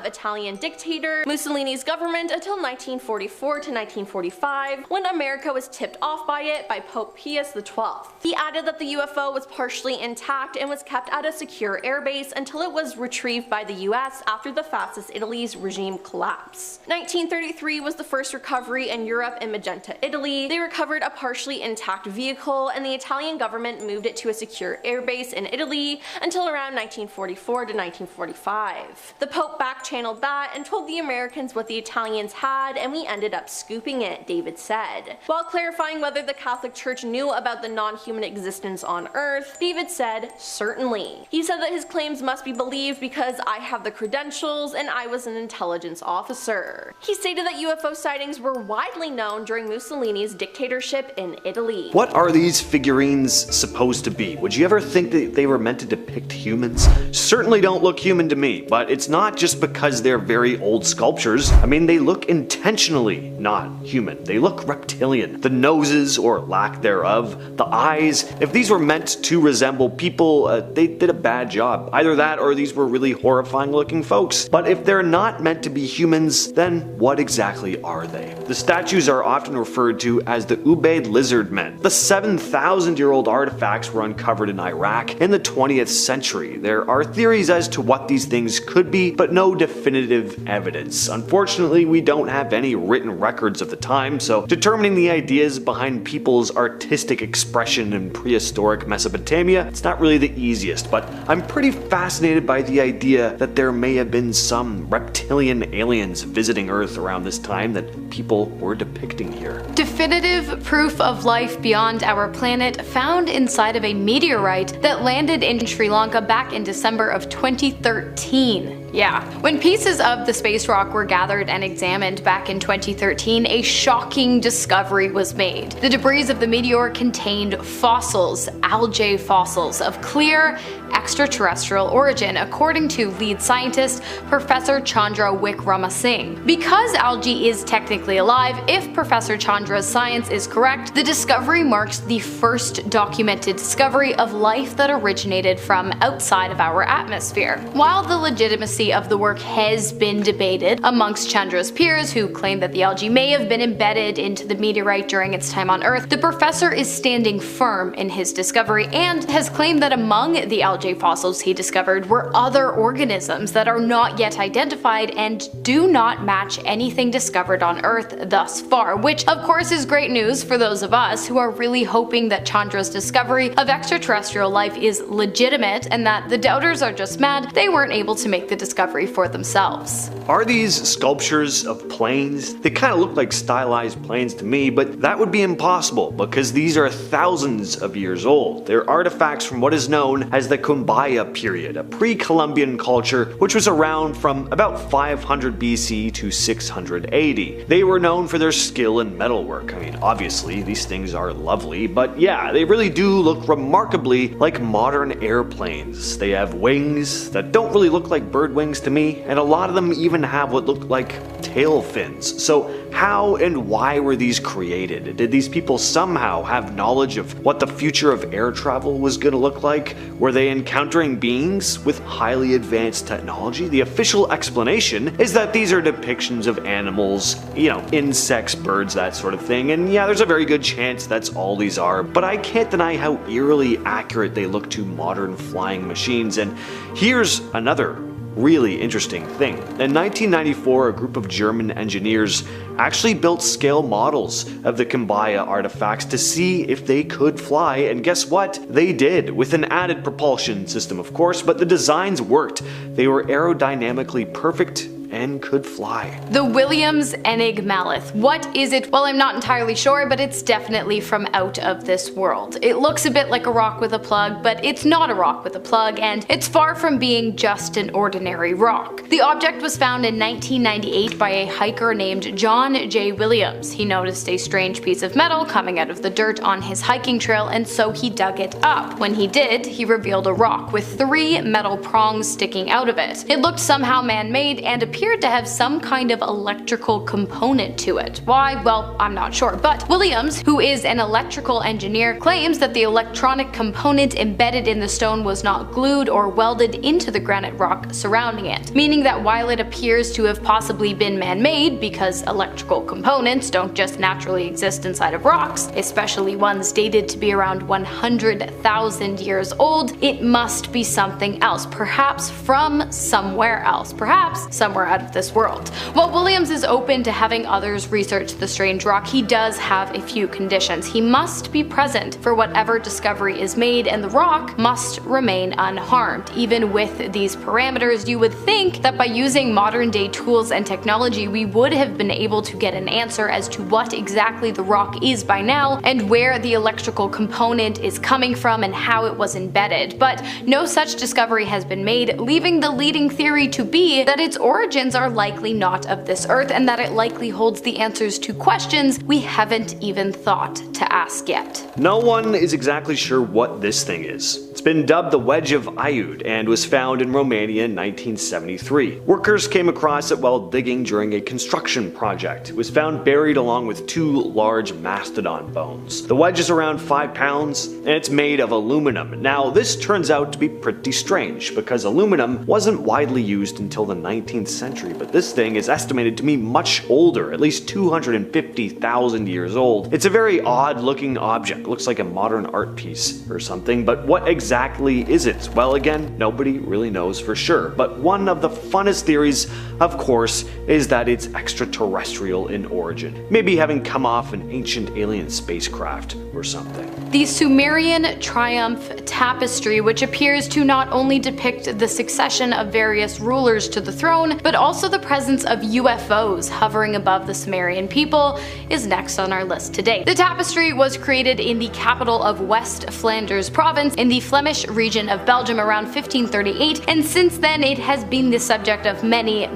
Italian dictator Mussolini's government until 1944 to 1945, when America was tipped off by it by Pope Pius XII. He added that the UFO was partially intact and was kept at a secure airbase until it was retrieved by the US after the fascist Italy's regime collapse. 1933 was the first recovery in Europe in Magenta, Italy. They recovered a partially intact vehicle, and the Italian government moved it to a secure airbase in Italy until around 1944 to 1945. The Pope back-channeled that and told the Americans what the Italians had, and we ended up scooping it, David said. While clarifying whether the Catholic Church knew about the non-human existence on Earth, David said, certainly. He said that his claims must be believed because I have the credentials and I was an intelligence officer. He stated that UFO sightings were widely known during Mussolini's dictatorship in Italy. What are these figurines supposed to be? Would you ever think that they were meant to depict humans? Certainly don't look human to me, but it's not just because they're very old sculptures. I mean, they look intentionally not human. They look reptilian. The noses, or lack thereof, the eyes, if these were meant to resemble people, they did a bad job. Either that or these were really horrifying looking folks. But if they're not meant to be humans, then what exactly are they? The statues are often referred to as the Ubaid lizard men. The 7,000-year-old artifacts were uncovered in Iraq in the 20th century. There are theories as to what these things could be, but no definitive evidence. Unfortunately, we don't have any written records of the time, so determining the ideas behind people's artistic expression in prehistoric Mesopotamia, it's not really the easiest, but I'm pretty fascinated by the idea that there may have been some reptilian aliens visiting Earth around this time that people were depicting here. Definitive proof of life beyond our planet found inside of a meteorite that landed in Sri Lanka back in December of 2013. Yeah. When pieces of the space rock were gathered and examined back in 2013, a shocking discovery was made. The debris of the meteor contained fossils, algae fossils, of clear extraterrestrial origin, according to lead scientist Professor Chandra Wickramasinghe. Because algae is technically alive, if Professor Chandra's science is correct, the discovery marks the first documented discovery of life that originated from outside of our atmosphere. While the legitimacy of the work has been debated amongst Chandra's peers, who claim that the algae may have been embedded into the meteorite during its time on Earth, the professor is standing firm in his discovery and has claimed that among the algae fossils he discovered were other organisms that are not yet identified and do not match anything discovered on Earth thus far, which of course is great news for those of us who are really hoping that Chandra's discovery of extraterrestrial life is legitimate and that the doubters are just mad they weren't able to make the discovery for themselves. Are these sculptures of planes? They kind of look like stylized planes to me, but that would be impossible because these are thousands of years old. They're artifacts from what is known as the Kumbaya period, a pre-Columbian culture which was around from about 500 BC to 680. They were known for their skill in metalwork. I mean, obviously these things are lovely, but yeah, they really do look remarkably like modern airplanes. They have wings that don't really look like bird wings to me, and a lot of them even have what look like tail fins. So how and why were these created? Did these people somehow have knowledge of what the future of air travel was going to look like? Were they encountering beings with highly advanced technology? The official explanation is that these are depictions of animals, insects, birds, that sort of thing, and yeah, there's a very good chance that's all these are, but I can't deny how eerily accurate they look to modern flying machines. And here's another really interesting thing. In 1994, a group of German engineers actually built scale models of the Kumbaya artifacts to see if they could fly, and guess what? They did, with an added propulsion system of course, but the designs worked. They were aerodynamically perfect and could fly. The Williams Enig Malth. What is it? Well, I'm not entirely sure, but it's definitely from out of this world. It looks a bit like a rock with a plug, but it's not a rock with a plug, and it's far from being just an ordinary rock. The object was found in 1998 by a hiker named John J. Williams. He noticed a strange piece of metal coming out of the dirt on his hiking trail, and so he dug it up. When he did, he revealed a rock with 3 metal prongs sticking out of it. It looked somehow man-made and appeared to have some kind of electrical component to it. Why? Well, I'm not sure, but Williams, who is an electrical engineer, claims that the electronic component embedded in the stone was not glued or welded into the granite rock surrounding it, meaning that while it appears to have possibly been man-made, because electrical components don't just naturally exist inside of rocks, especially ones dated to be around 100,000 years old, it must be something else, perhaps from somewhere else, perhaps somewhere out of this world. While Williams is open to having others research the strange rock, he does have a few conditions. He must be present for whatever discovery is made, and the rock must remain unharmed. Even with these parameters, you would think that by using modern day tools and technology, we would have been able to get an answer as to what exactly the rock is by now, and where the electrical component is coming from and how it was embedded. But no such discovery has been made, leaving the leading theory to be that its origins are likely not of this earth, and that it likely holds the answers to questions we haven't even thought to ask yet. No one is exactly sure what this thing is. It's been dubbed the Wedge of IUD and was found in Romania in 1973. Workers came across it while digging during a construction project. It was found buried along with 2 large mastodon bones. The wedge is around 5 pounds and it's made of aluminum. Now this turns out to be pretty strange because aluminum wasn't widely used until the 19th century, but this thing is estimated to be much older, at least 250,000 years old. It's a very odd looking object, looks like a modern art piece or something, but what exactly is it? Well, again, nobody really knows for sure, but one of the funnest theories, of course, is that it's extraterrestrial in origin, maybe having come off an ancient alien spacecraft or something. The Sumerian Triumph Tapestry, which appears to not only depict the succession of various rulers to the throne, but also the presence of UFOs hovering above the Sumerian people, is next on our list today. The tapestry was created in the capital of West Flanders province in the Flemish region of Belgium around 1538, and since then it has been the subject of many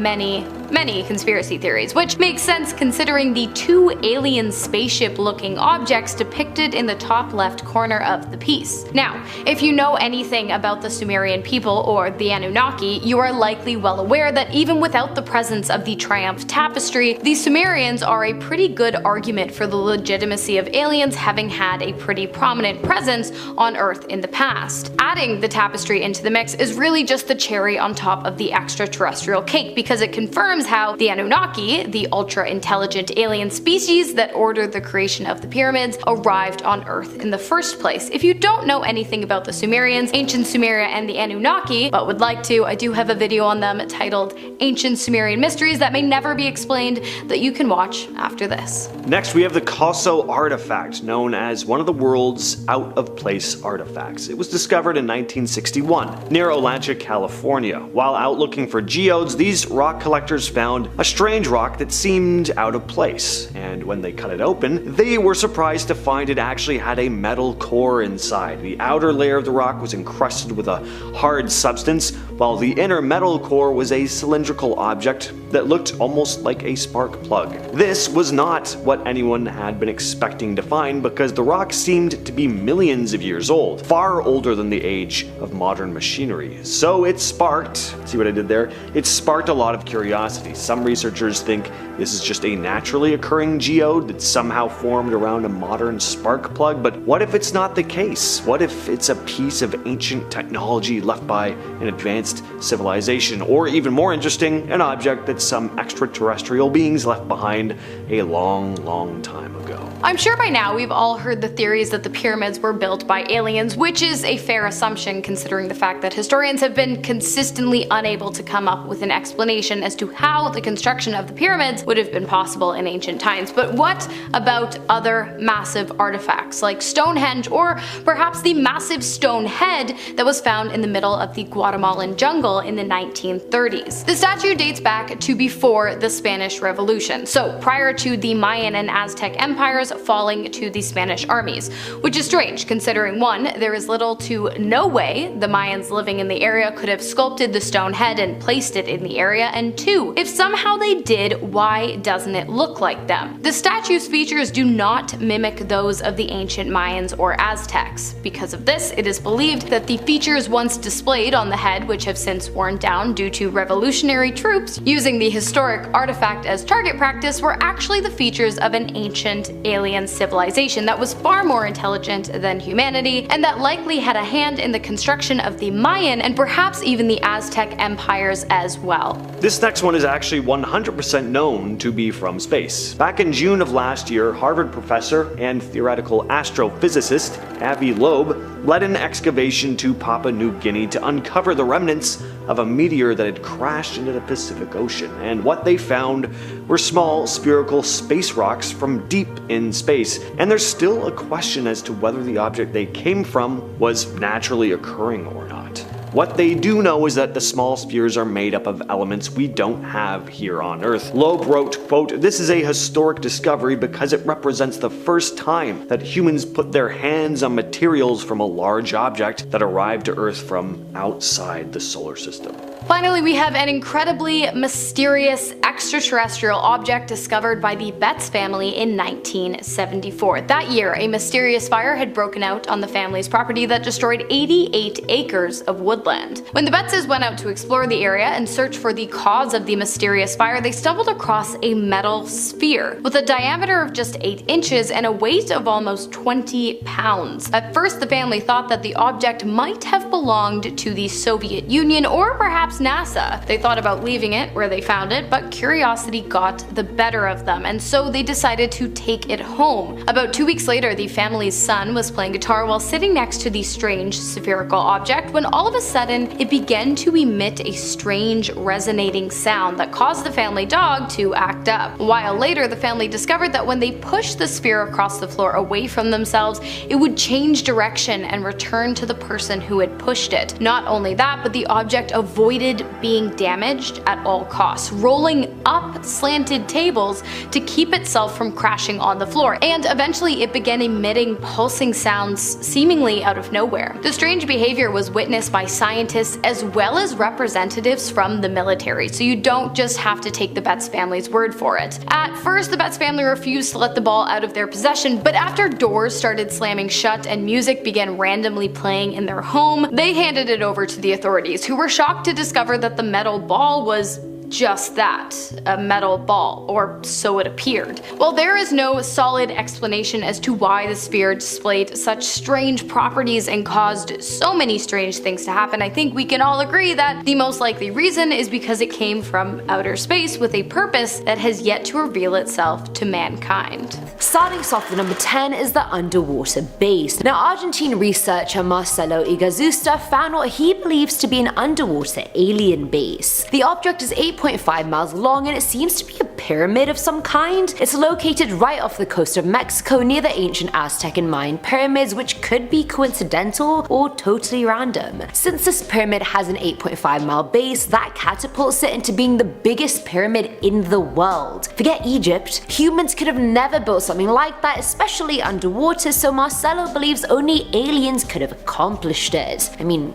conspiracy theories, which makes sense considering the 2 alien spaceship looking objects depicted in the top left corner of the piece. Now, if you know anything about the Sumerian people or the Anunnaki, you are likely well aware that even without the presence of the Triumph Tapestry, the Sumerians are a pretty good argument for the legitimacy of aliens having had a pretty prominent presence on Earth in the past. Adding the tapestry into the mix is really just the cherry on top of the extraterrestrial cake, because it confirms how the Anunnaki, the ultra-intelligent alien species that ordered the creation of the pyramids, arrived on Earth in the first place. If you don't know anything about the Sumerians, ancient Sumeria, and the Anunnaki, but would like to, I do have a video on them titled Ancient Sumerian Mysteries that may never be explained that you can watch after this. Next, we have the Costo artifact, known as one of the world's out-of-place artifacts. It was discovered in 1961 near Olancha, California. While out looking for geodes, these rock collectors found a strange rock that seemed out of place, and when they cut it open, they were surprised to find it actually had a metal core inside. The outer layer of the rock was encrusted with a hard substance, while the inner metal core was a cylindrical object that looked almost like a spark plug. This was not what anyone had been expecting to find, because the rock seemed to be millions of years old, far older than the age of modern machinery. So it sparked, see what I did there? It sparked a lot of curiosity. Some researchers think this is just a naturally occurring geode that somehow formed around a modern spark plug, but what if it's not the case? What if it's a piece of ancient technology left by an advanced civilization, or even more interesting, an object that some extraterrestrial beings left behind a long time ago? I'm sure by now we've all heard the theories that the pyramids were built by aliens, which is a fair assumption considering the fact that historians have been consistently unable to come up with an explanation as to how the construction of the pyramids would have been possible in ancient times. But what about other massive artifacts like Stonehenge, or perhaps the massive stone head that was found in the middle of the Guatemalan jungle in the 1930s? The statue dates back to before the Spanish Revolution, so prior to the Mayan and Aztec empires falling to the Spanish armies, which is strange considering 1, there is little to no way the Mayans living in the area could have sculpted the stone head and placed it in the area, and 2, if somehow they did, why doesn't it look like them? The statue's features do not mimic those of the ancient Mayans or Aztecs. Because of this, it is believed that the features once displayed on the head, which have since worn down due to revolutionary troops using the historic artifact as target practice, were actually the features of an ancient alien civilization that was far more intelligent than humanity, and that likely had a hand in the construction of the Mayan and perhaps even the Aztec empires as well. This next one is actually 100% known to be from space. Back in June of last year, Harvard professor and theoretical astrophysicist Avi Loeb led an excavation to Papua New Guinea to uncover the remnants of a meteor that had crashed into the Pacific Ocean, and what they found were small spherical space rocks from deep in space, and there's still a question as to whether the object they came from was naturally occurring or not. What they do know is that the small spheres are made up of elements we don't have here on Earth. Loeb wrote, quote, "This is a historic discovery because it represents the first time that humans put their hands on materials from a large object that arrived to Earth from outside the solar system." Finally, we have an incredibly mysterious extraterrestrial object discovered by the Betts family in 1974. That year, a mysterious fire had broken out on the family's property that destroyed 88 acres of woodland. When the Bettses went out to explore the area and search for the cause of the mysterious fire, they stumbled across a metal sphere with a diameter of just 8 inches and a weight of almost 20 pounds. At first, the family thought that the object might have belonged to the Soviet Union or perhaps NASA. They thought about leaving it where they found it, but curiosity got the better of them, and so they decided to take it home. About 2 weeks later, the family's son was playing guitar while sitting next to the strange spherical object when all of a sudden it began to emit a strange resonating sound that caused the family dog to act up. A while later, the family discovered that when they pushed the sphere across the floor away from themselves, it would change direction and return to the person who had pushed it. Not only that, but the object avoided being damaged at all costs, rolling up slanted tables to keep itself from crashing on the floor, and eventually it began emitting pulsing sounds seemingly out of nowhere. The strange behavior was witnessed by scientists as well as representatives from the military, so you don't just have to take the Betts family's word for it. At first, the Betts family refused to let the ball out of their possession, but after doors started slamming shut and music began randomly playing in their home, they handed it over to the authorities, who were shocked to discover that the metal ball was just that, a metal ball, or so it appeared. While there is no solid explanation as to why the sphere displayed such strange properties and caused so many strange things to happen, I think we can all agree that the most likely reason is because it came from outer space with a purpose that has yet to reveal itself to mankind. Starting us off with number 10 is the underwater base. Now, Argentine researcher Marcelo Igazusta found what he believes to be an underwater alien base. The object is 8.5 miles long and it seems to be a pyramid of some kind. It's located right off the coast of Mexico near the ancient Aztec and Mayan pyramids, which could be coincidental or totally random. Since this pyramid has an 8.5 mile base, that catapults it into being the biggest pyramid in the world. Forget Egypt, humans could have never built something like that, especially underwater, so Marcelo believes only aliens could have accomplished it. I mean,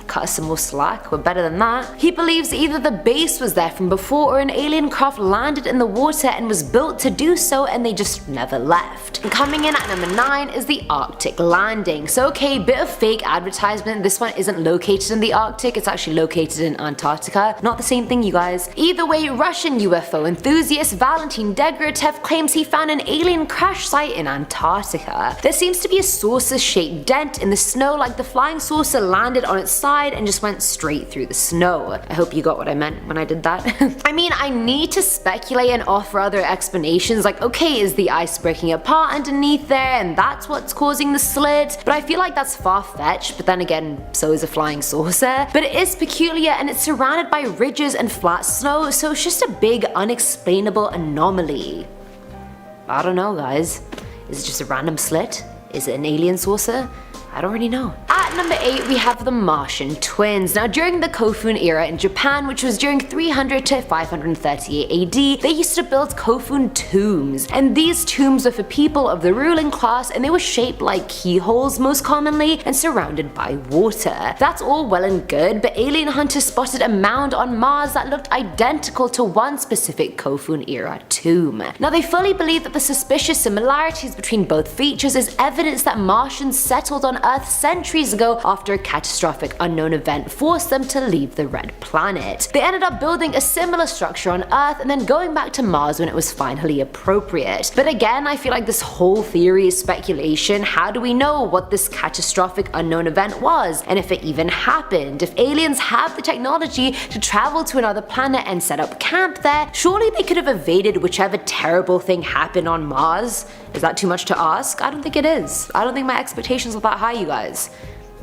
cut us some more slack, we're better than that. He believes either the base was there from before or an alien craft landed in the water and was built to do so and they just never left. And coming in at number 9 is the Arctic landing. So okay, bit of fake advertisement, this one isn't located in the Arctic, it's actually located in Antarctica. Not the same thing, you guys. Either way, Russian UFO enthusiast Valentin Degratev claims he found an alien crash site in Antarctica. There seems to be a saucer-shaped dent in the snow like the flying saucer landed on its side, side and just went straight through the snow. I hope you got what I meant when I did that. I mean, I need to speculate and offer other explanations like, okay, is the ice breaking apart underneath there and that's what's causing the slit? But I feel like that's far-fetched, but then again, so is a flying saucer. But it is peculiar and it's surrounded by ridges and flat snow, so it's just a big unexplainable anomaly. I don't know, guys. Is it just a random slit? Is it an alien saucer? I don't really know. At number 8 we have the Martian Twins. Now during the Kofun era in Japan, which was during 300 to 538 AD, they used to build Kofun tombs. And these tombs were for people of the ruling class and they were shaped like keyholes most commonly and surrounded by water. That's all well and good, but alien hunters spotted a mound on Mars that looked identical to one specific Kofun era tomb. Now they fully believe that the suspicious similarities between both features is evidence that Martians settled on Earth centuries ago after a catastrophic unknown event forced them to leave the red planet. They ended up building a similar structure on Earth and then going back to Mars when it was finally appropriate. But again, I feel like this whole theory is speculation. How do we know what this catastrophic unknown event was, and if it even happened? If aliens have the technology to travel to another planet and set up camp there, surely they could have evaded whichever terrible thing happened on Mars. Is that too much to ask? I don't think it is. I don't think my expectations are that high, you guys.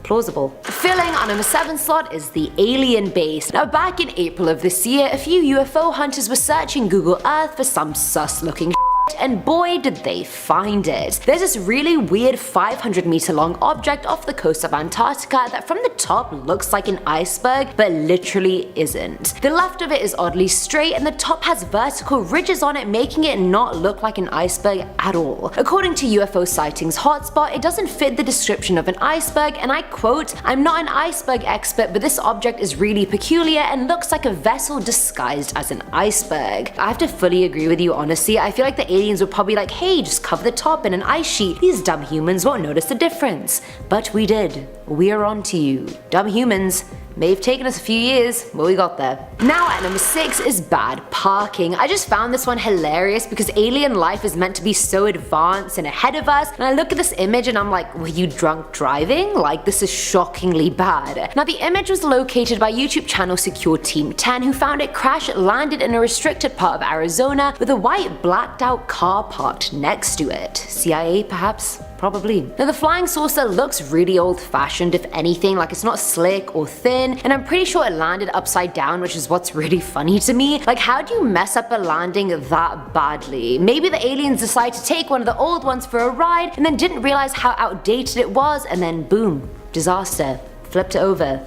Plausible. Filling our number 7 slot is the alien base. Now back in April of this year, a few UFO hunters were searching Google Earth for some sus looking and boy did they find it. There's this really weird 500-meter long object off the coast of Antarctica that from the top looks like an iceberg but literally isn't. The left of it is oddly straight and the top has vertical ridges on it, making it not look like an iceberg at all. According to UFO Sightings hotspot, it doesn't fit the description of an iceberg, and I quote, "I'm not an iceberg expert, but this object is really peculiar and looks like a vessel disguised as an iceberg." I have to fully agree with you, honestly. I feel like the aliens were probably like, hey, just cover the top in an ice sheet. These dumb humans won't notice the difference. But we did. We are on to you. Dumb humans. May have taken us a few years, but we got there. Now at number 6 is bad parking. I just found this one hilarious because alien life is meant to be so advanced and ahead of us, and I look at this image and I'm like, were you drunk driving? Like, this is shockingly bad. Now the image was located by YouTube channel Secure Team 10, who found it crash landed in a restricted part of Arizona with a white blacked out car parked next to it. CIA perhaps? Probably. Now the flying saucer looks really old fashioned if anything, like it's not slick or thin, and I'm pretty sure it landed upside down, which is what's really funny to me. Like, how do you mess up a landing that badly? Maybe the aliens decided to take one of the old ones for a ride and then didn't realize how outdated it was, and then boom, disaster, flipped it over.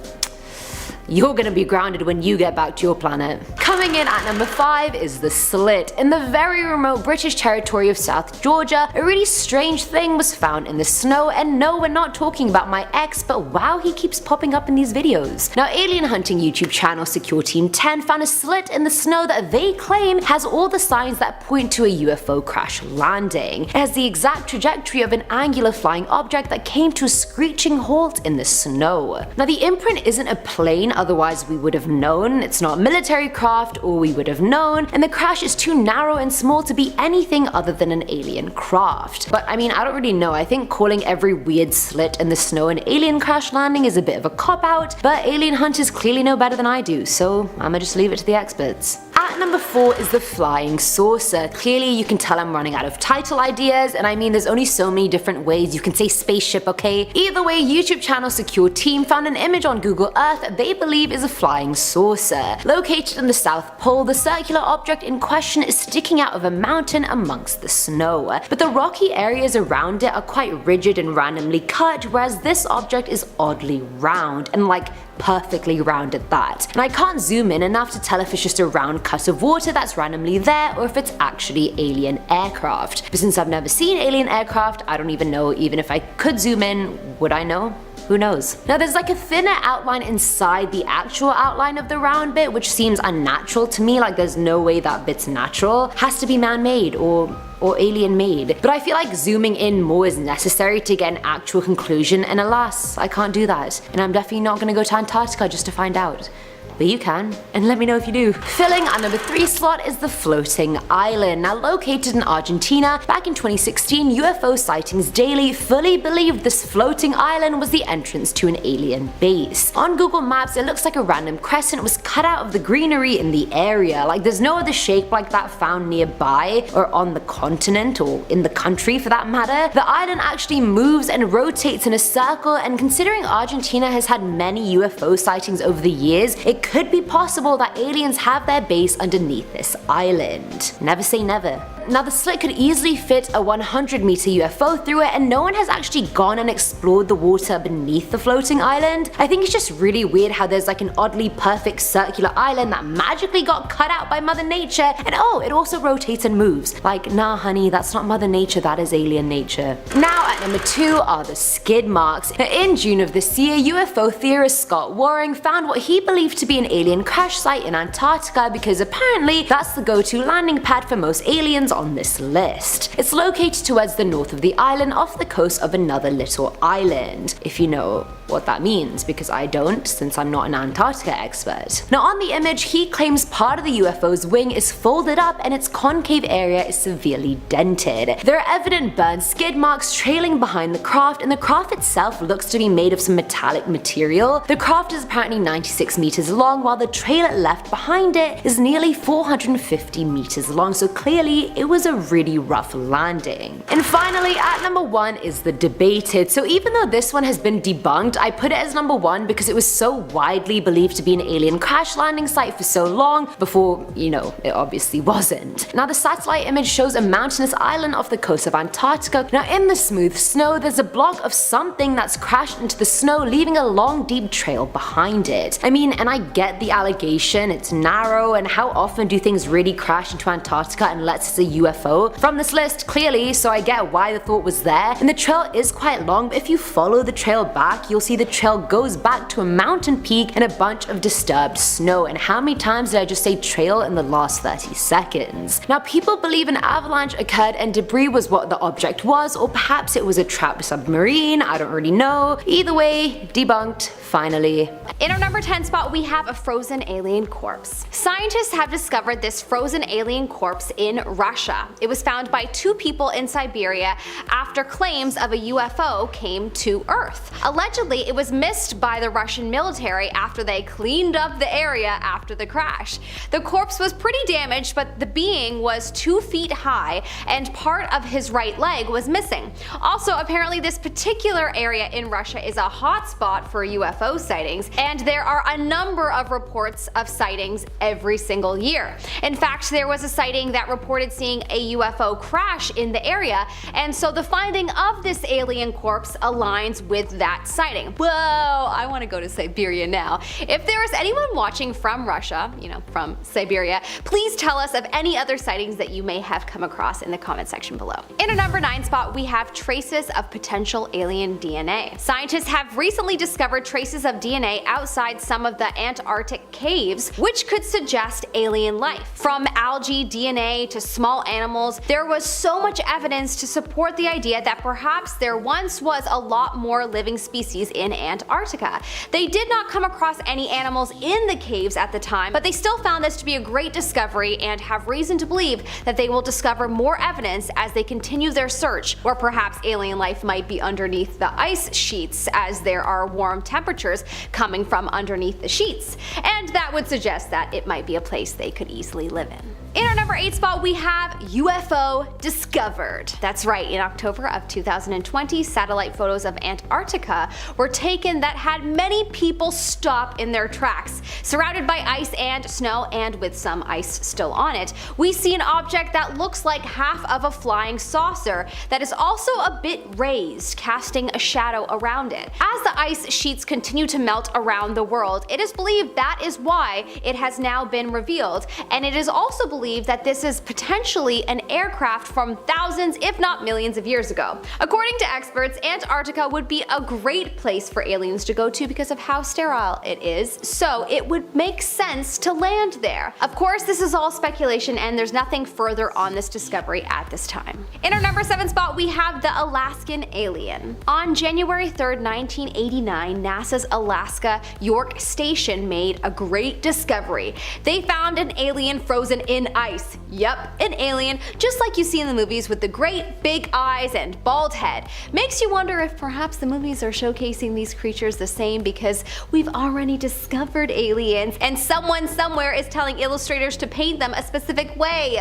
You're gonna be grounded when you get back to your planet. Coming in at number 5 is the Slit. In the very remote British territory of South Georgia, a really strange thing was found in the snow, and no, we're not talking about my ex, but wow, he keeps popping up in these videos. Now alien hunting YouTube channel Secure Team 10 found a slit in the snow that they claim has all the signs that point to a UFO crash landing. It has the exact trajectory of an angular flying object that came to a screeching halt in the snow. Now the imprint isn't a plane, otherwise we would have known. It's not military craft, or we would have known, and the crash is too narrow and small to be anything other than an alien craft. But I mean, I don't really know. I think calling every weird slit in the snow an alien crash landing is a bit of a cop-out, but alien hunters clearly know better than I do, so I'ma just leave it to the experts. At number 4 is the flying saucer. Clearly you can tell I'm running out of title ideas, and I mean there's only so many different ways you can say spaceship, okay? Either way, YouTube channel Secure Team found an image on Google Earth that they believe is a flying saucer. Located in the South Pole, the circular object in question is sticking out of a mountain amongst the snow. But the rocky areas around it are quite rigid and randomly cut, whereas this object is oddly round, and like perfectly round at that. And I can't zoom in enough to tell if it's just a round cut of water that's randomly there or if it's actually alien aircraft. But since I've never seen alien aircraft, I don't even know. Even if I could zoom in, would I know? Who knows? Now there's like a thinner outline inside the actual outline of the round bit, which seems unnatural to me. Like there's no way that bit's natural. Has to be man-made or alien made. But I feel like zooming in more is necessary to get an actual conclusion, and alas, I can't do that. And I'm definitely not gonna go to Antarctica just to find out. but you can, and let me know if you do. Filling our number 3 slot is the floating island. Now located in Argentina, back in 2016, UFO Sightings Daily fully believed this floating island was the entrance to an alien base. On Google Maps, it looks like a random crescent was cut out of the greenery in the area. Like, there's no other shape like that found nearby or on the continent or in the country for that matter. The island actually moves and rotates in a circle, and considering Argentina has had many UFO sightings over the years, it could be possible that aliens have their base underneath this island. Never say never. Now the Slit could easily fit a 100-meter UFO through it, and no one has actually gone and explored the water beneath the floating island. I think it's just really weird how there's like an oddly perfect circular island that magically got cut out by Mother Nature, and oh, it also rotates and moves. Like, nah honey, that's not Mother Nature, that is alien nature. Now at number 2 are the Skidmarks. Now, in June of this year, UFO theorist Scott Waring found what he believed to be an alien crash site in Antarctica because apparently that's the go-to landing pad for most aliens on this list. It's located towards the north of the island off the coast of another little island, if you know what that means, because I don't, since I'm not an Antarctica expert. Now on the image, he claims part of the UFO's wing is folded up and its concave area is severely dented. There are evident burn skid marks trailing behind the craft, and the craft itself looks to be made of some metallic material. The craft is apparently 96 meters long, while the trail it left behind it is nearly 450 meters long, so clearly it was a really rough landing. And finally, at number 1 is the debated. So even though this one has been debunked, I put it as number 1 because it was so widely believed to be an alien crash landing site for so long before, you know, it obviously wasn't. Now the satellite image shows a mountainous island off the coast of Antarctica. Now in the smooth snow, there's a block of something that's crashed into the snow, leaving a long deep trail behind it. I mean, and I get the allegation, it's narrow, and how often do things really crash into Antarctica unless it's a UFO? From this list, clearly, so I get why the thought was there, and the trail is quite long, but if you follow the trail back, you'll see the trail goes back to a mountain peak and a bunch of disturbed snow. And how many times did I just say trail in the last 30 seconds? Now people believe an avalanche occurred and debris was what the object was, or perhaps it was a trapped submarine, I don't really know. Either way, debunked, finally. In our number 10 spot, we have a frozen alien corpse. Scientists have discovered this frozen alien corpse in Russia. It was found by 2 people in Siberia after claims of a UFO came to Earth. Allegedly, it was missed by the Russian military after they cleaned up the area after the crash. The corpse was pretty damaged, but the being was 2 feet high and part of his right leg was missing. Also, apparently this particular area in Russia is a hotspot for UFO sightings, and there are a number of reports of sightings every single year. In fact, there was a sighting that reported seeing a UFO crash in the area, and so the finding of this alien corpse aligns with that sighting. Whoa, I want to go to Siberia now. If there is anyone watching from Russia, you know, from Siberia, please tell us of any other sightings that you may have come across in the comment section below. In our number 9 spot, we have traces of potential alien DNA. Scientists have recently discovered traces of DNA outside some of the Antarctic caves, which could suggest alien life. From algae DNA to small animals, there was so much evidence to support the idea that perhaps there once was a lot more living species in Antarctica. They did not come across any animals in the caves at the time, but they still found this to be a great discovery and have reason to believe that they will discover more evidence as they continue their search, or perhaps alien life might be underneath the ice sheets as there are warm temperatures coming from underneath the sheets, and that would suggest that it might be a place they could easily live in. In our number 8 spot, we have UFO discovered. That's right, in October of 2020, satellite photos of Antarctica were taken that had many people stop in their tracks. Surrounded by ice and snow, and with some ice still on it, we see an object that looks like half of a flying saucer that is also a bit raised, casting a shadow around it. As the ice sheets continue to melt around the world, it is believed that is why it has now been revealed, and it is also believed believe that this is potentially an aircraft from thousands, if not millions of years ago. According to experts, Antarctica would be a great place for aliens to go to because of how sterile it is, so it would make sense to land there. Of course, this is all speculation and there's nothing further on this discovery at this time. In our number 7 spot, we have the Alaskan alien. On January 3rd, 1989, NASA's Alaska York Station made a great discovery. They found an alien frozen in ice. Yep, an alien, just like you see in the movies with the great big eyes and bald head. Makes you wonder if perhaps the movies are showcasing these creatures the same because we've already discovered aliens and someone somewhere is telling illustrators to paint them a specific way.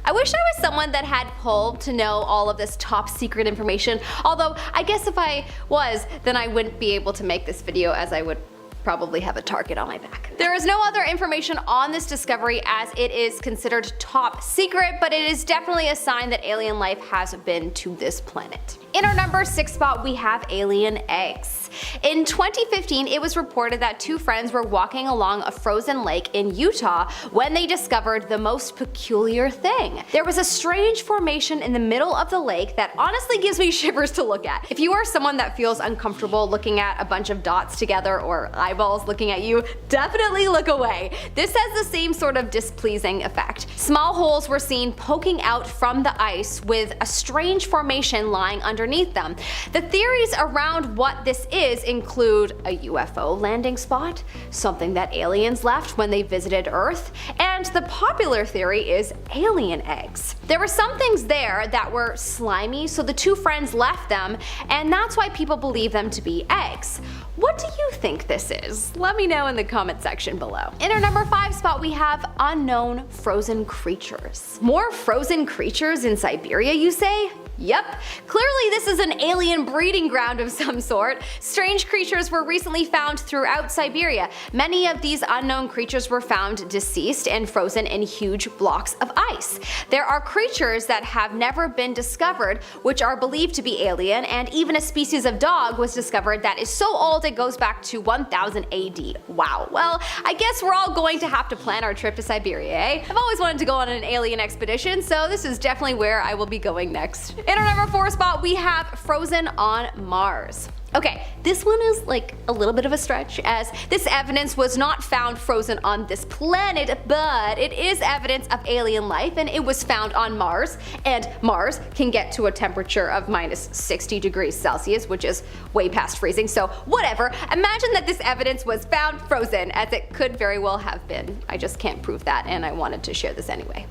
I wish I was someone that had pull to know all of this top secret information, although I guess if I was, then I wouldn't be able to make this video as I would probably have a target on my back. There is no other information on this discovery as it is considered top secret, but it is definitely a sign that alien life has been to this planet. In our number 6 spot, we have alien eggs. In 2015, it was reported that 2 friends were walking along a frozen lake in Utah when they discovered the most peculiar thing. There was a strange formation in the middle of the lake that honestly gives me shivers to look at. If you are someone that feels uncomfortable looking at a bunch of dots together or eyeballs looking at you, definitely look away. This has the same sort of displeasing effect. Small holes were seen poking out from the ice with a strange formation lying underneath them. The theories around what this is include a UFO landing spot, something that aliens left when they visited Earth, and the popular theory is alien eggs. There were some things there that were slimy, so the 2 friends left them, and that's why people believe them to be eggs. What do you think this is? Let me know in the comment section below. In our number 5 spot, we have unknown frozen creatures. More frozen creatures in Siberia, you say? Yep, clearly this is an alien breeding ground of some sort. Strange creatures were recently found throughout Siberia. Many of these unknown creatures were found deceased and frozen in huge blocks of ice. There are creatures that have never been discovered which are believed to be alien, and even a species of dog was discovered that is so old it goes back to 1000 AD. Wow, well, I guess we're all going to have to plan our trip to Siberia, eh? I've always wanted to go on an alien expedition, so this is definitely where I will be going next. In our number 4 spot, we have frozen on Mars. Okay, this one is like a little bit of a stretch as this evidence was not found frozen on this planet, but it is evidence of alien life and it was found on Mars, and Mars can get to a temperature of minus 60 degrees Celsius, which is way past freezing, so whatever. Imagine that this evidence was found frozen, as it could very well have been. I just can't prove that and I wanted to share this anyway.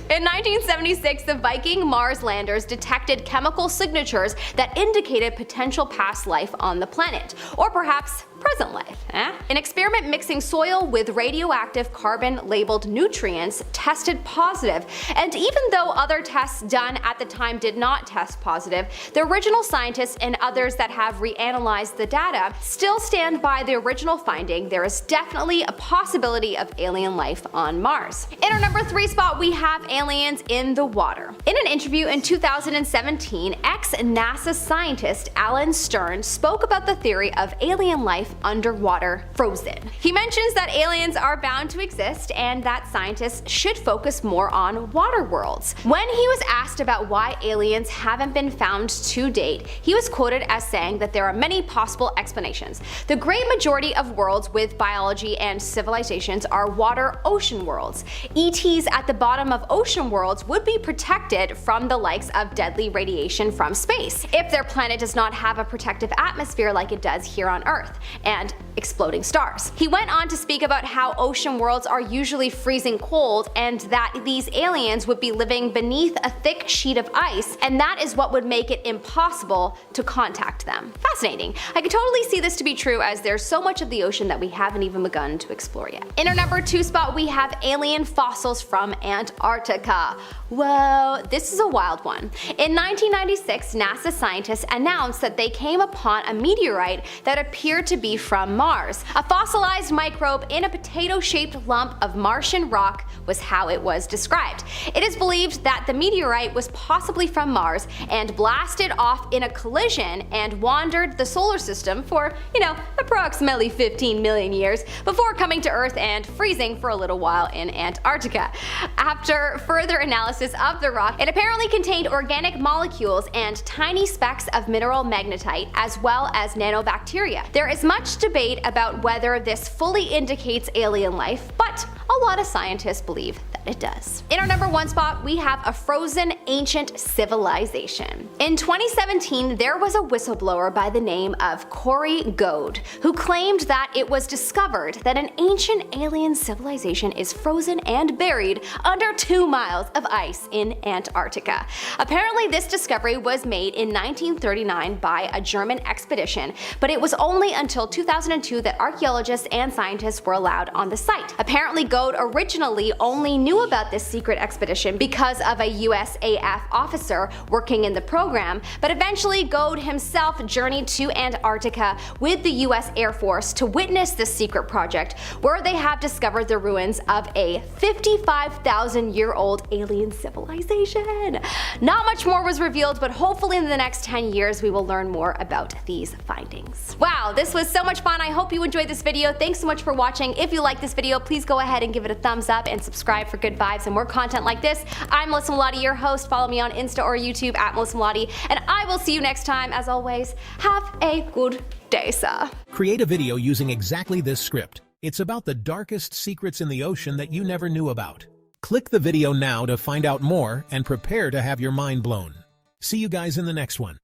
In 1976, the Viking Mars landers detected chemical signatures that indicated potential past life on the planet, or perhaps present life. An experiment mixing soil with radioactive carbon-labeled nutrients tested positive, and even though other tests done at the time did not test positive, the original scientists and others that have reanalyzed the data still stand by the original finding. There is definitely a possibility of alien life on Mars. In our number 3 spot, we have aliens in the water. In an interview in 2017, ex-NASA scientist Alan Stern spoke about the theory of alien life underwater frozen. He mentions that aliens are bound to exist and that scientists should focus more on water worlds. When he was asked about why aliens haven't been found to date, he was quoted as saying that there are many possible explanations. The great majority of worlds with biology and civilizations are water-ocean worlds. ETs at the bottom of ocean worlds would be protected from the likes of deadly radiation from space if their planet does not have a protective atmosphere like it does here on Earth, and exploding stars. He went on to speak about how ocean worlds are usually freezing cold and that these aliens would be living beneath a thick sheet of ice, and that is what would make it impossible to contact them. Fascinating. I could totally see this to be true as there's so much of the ocean that we haven't even begun to explore yet. In our number 2 spot, we have alien fossils from Antarctica. Antarctica. Whoa, this is a wild one. In 1996, NASA scientists announced that they came upon a meteorite that appeared to be from Mars. A fossilized microbe in a potato-shaped lump of Martian rock was how it was described. It is believed that the meteorite was possibly from Mars and blasted off in a collision and wandered the solar system for, approximately 15 million years before coming to Earth and freezing for a little while in Antarctica. After further analysis of the rock, it apparently contained organic molecules and tiny specks of mineral magnetite as well as nanobacteria. There is much debate about whether this fully indicates alien life, but a lot of scientists believe that it does. In our number 1 spot, we have a frozen ancient civilization. In 2017, there was a whistleblower by the name of Costo Geode who claimed that it was discovered that an ancient alien civilization is frozen and buried under 2 miles of ice in Antarctica. Apparently, this discovery was made in 1939 by a German expedition, but it was only until 2002 that archaeologists and scientists were allowed on the site. Apparently, Geode originally only knew about this secret expedition because of a USAF officer working in the program, but eventually Geode himself journeyed to Antarctica with the US Air Force to witness this secret project, where they have discovered the ruins of a 55,000-year-old alien civilization. Not much more was revealed, but hopefully in the next 10 years we will learn more about these findings. Wow, this was so much fun. I hope you enjoyed this video. Thanks so much for watching. If you like this video, please go ahead and give it a thumbs up and subscribe for good vibes and more content like this. I'm Melissa Malati, your host. Follow me on Insta or YouTube at Melissa Malati, and I will see you next time. As always, have a good day, sir. Create a video using exactly this script. It's about the darkest secrets in the ocean that you never knew about. Click the video now to find out more and prepare to have your mind blown. See you guys in the next one.